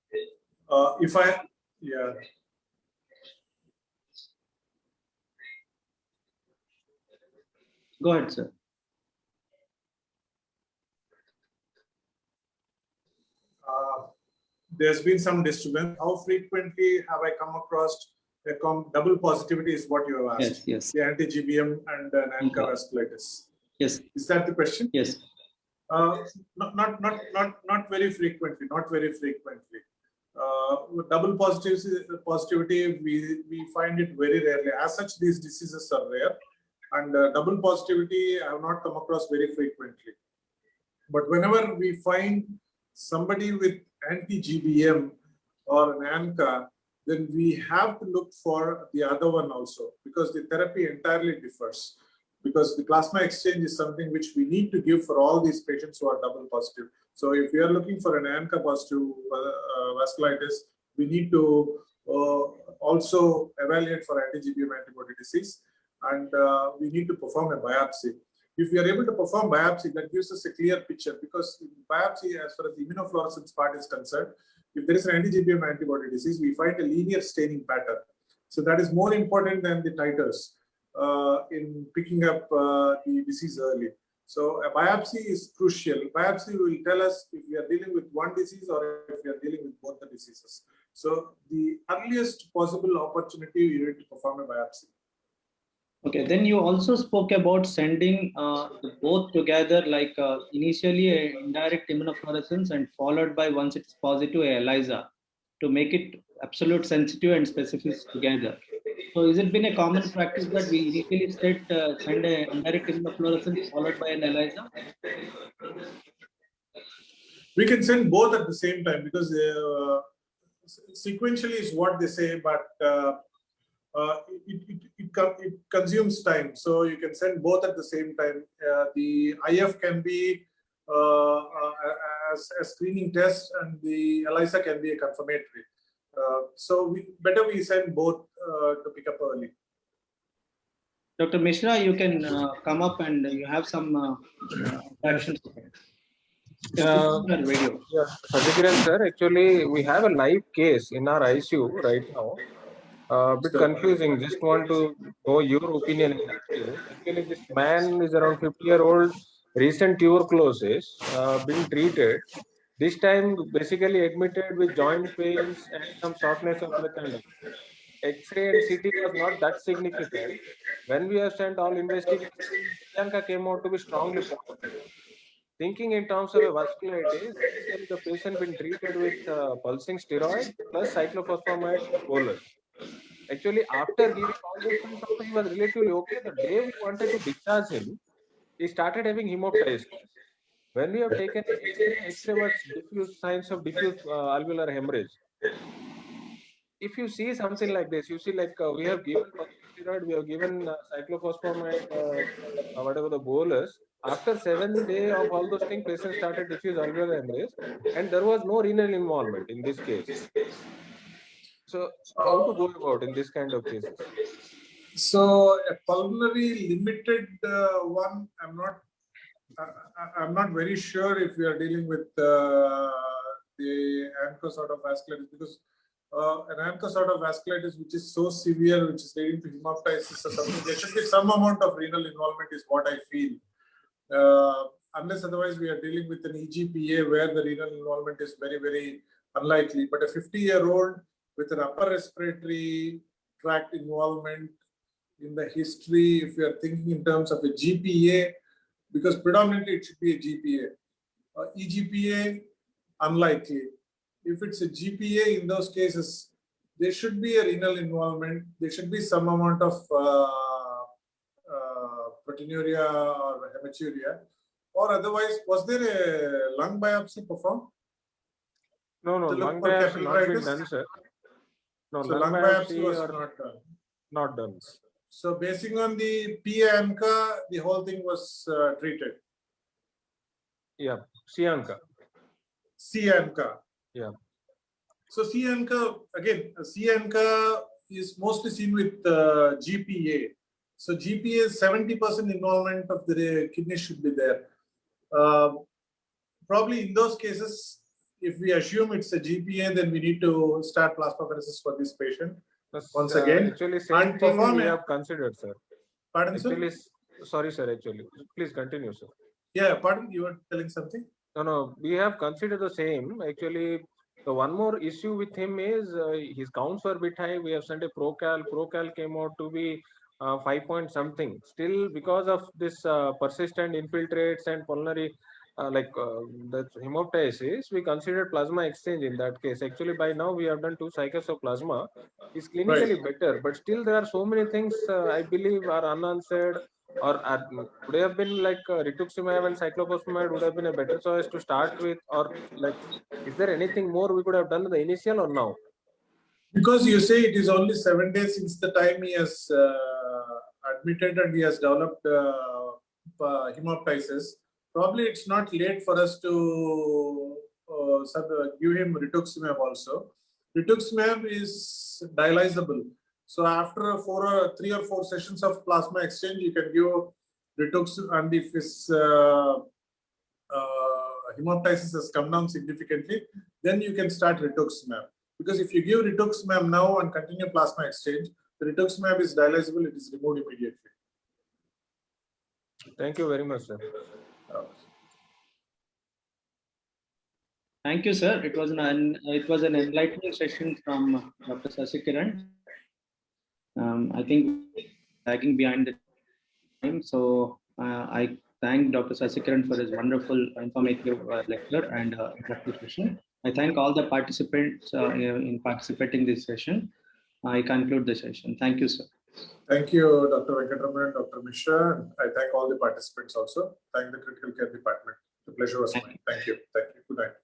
Yeah. Go ahead, sir. There's been some disturbance. How frequently have I come across a double positivity is what you have asked. Yes. The anti-GBM and an ANCA vasculitis. Yes. Is that the question? Yes. Not very frequently. Not very frequently. Double positivity, we find it very rarely. As such, these diseases are rare, and double positivity I have not come across very frequently. But whenever we find somebody with anti-GBM or an ANCA, then we have to look for the other one also, because the therapy entirely differs. Because the plasma exchange is something which we need to give for all these patients who are double positive. So if we are looking for an ANCA positive vasculitis, we need to also evaluate for anti-GBM antibody disease, and we need to perform a biopsy. If we are able to perform biopsy, that gives us a clear picture, because in biopsy, as far as the immunofluorescence part is concerned, if there is an anti-GBM antibody disease, we find a linear staining pattern. So that is more important than the titers in picking up the disease early. So a biopsy is crucial. Biopsy will tell us if we are dealing with one disease or if we are dealing with both the diseases. So the earliest possible opportunity, you need to perform a biopsy. Okay, then you also spoke about sending both together, like initially an indirect immunofluorescence and followed by, once it's positive, a ELISA, to make it absolute sensitive and specific together. So is it been a common practice that we initially send an indirect immunofluorescence followed by an ELISA? We can send both at the same time, because sequentially is what they say, but it consumes time. So you can send both at the same time. The IF can be as a screening test, and the ELISA can be a confirmatory. So better we send both to pick up early. Dr. Mishra, you can come up and you have some actions. Sashi Kiran sir, actually we have a live case in our ICU right now. A bit confusing. Just want to know your opinion in that case. Actually, this man is around 50-year-old, recent tuberculosis, been treated. This time, basically admitted with joint pains and some softness of the tendon. X-ray and CT was not that significant. When we have sent all investigations, ANCA came out to be strongly positive. Thinking in terms of a vasculitis, basically the patient been treated with pulsing steroid plus cyclophosphamide bolus. Actually, after giving all those things, also he was relatively okay. The day we wanted to discharge him, he started having hemoptysis. When we have taken X-ray was diffuse signs of diffuse alveolar hemorrhage. If you see something like this, you see like we have given steroid, we have given cyclophosphamide, whatever the bolus. After 7th day of all those things, patient started diffuse alveolar hemorrhage, and there was no renal involvement in this case. So how to go about in this kind of cases? So a pulmonary limited one, I'm not very sure if we are dealing with the ANCA sort of vasculitis, because an ANCA sort of vasculitis which is so severe, which is leading to hemoptysis or something, there should be some amount of renal involvement is what I feel. Unless otherwise we are dealing with an EGPA where the renal involvement is very, very unlikely. But a 50-year-old with an upper respiratory tract involvement in the history, if you are thinking in terms of a GPA, because predominantly it should be a GPA. EGPA, unlikely. If it's a GPA, in those cases, there should be a renal involvement. There should be some amount of proteinuria or hematuria, or otherwise, was there a lung biopsy performed? No, To look lung for biopsy not been capillaritis? done, sir. No, So lung lung biopsy biopsy was or not done. not done. So basing on the ANCA, the whole thing was treated. Yeah, ANCA. ANCA. Yeah. So ANCA, again, ANCA is mostly seen with GPA. So GPA is 70% involvement of the kidney should be there. Probably in those cases, if we assume it's a GPA, then we need to start plasmapheresis for this patient. Once again, actually, same thing we have considered, sir. Pardon, actually, sir? Sorry, sir. Actually, please continue, sir. Yeah, pardon. You were telling something? No. We have considered the same. Actually, the one more issue with him is his counts were a bit high. We have sent a procal. Procal came out to be 5 point something. Still, because of this persistent infiltrates and pulmonary the hemoptysis, we considered plasma exchange in that case. Actually, by now we have done 2 cycles of plasma. It's clinically better, but still there are so many things I believe are unanswered, or would have been like rituximab and cyclophosphamide would have been a better choice to start with, or like, is there anything more we could have done in the initial or now? Because you say it is only 7 days since the time he has admitted and he has developed hemoptysis. Probably it's not late for us to give him rituximab also. Rituximab is dialysable. So after 3 or 4 sessions of plasma exchange, you can give rituximab, and if his hemoptysis has come down significantly, then you can start rituximab. Because if you give rituximab now and continue plasma exchange, the rituximab is dialysable, it is removed immediately. Thank you very much, sir. Thank you, sir. It was an enlightening session from Dr. Sashi Kiran. I think lagging behind the time, so I thank Dr. Sashi Kiran for his wonderful informative lecture and interactive session. I thank all the participants in participating in this session. I conclude the session. Thank you, sir. Thank you, Dr. Venkat and Dr. Mishra. I thank all the participants also. Thank the Critical Care Department. The pleasure was mine. Thank you. Thank you. Good night.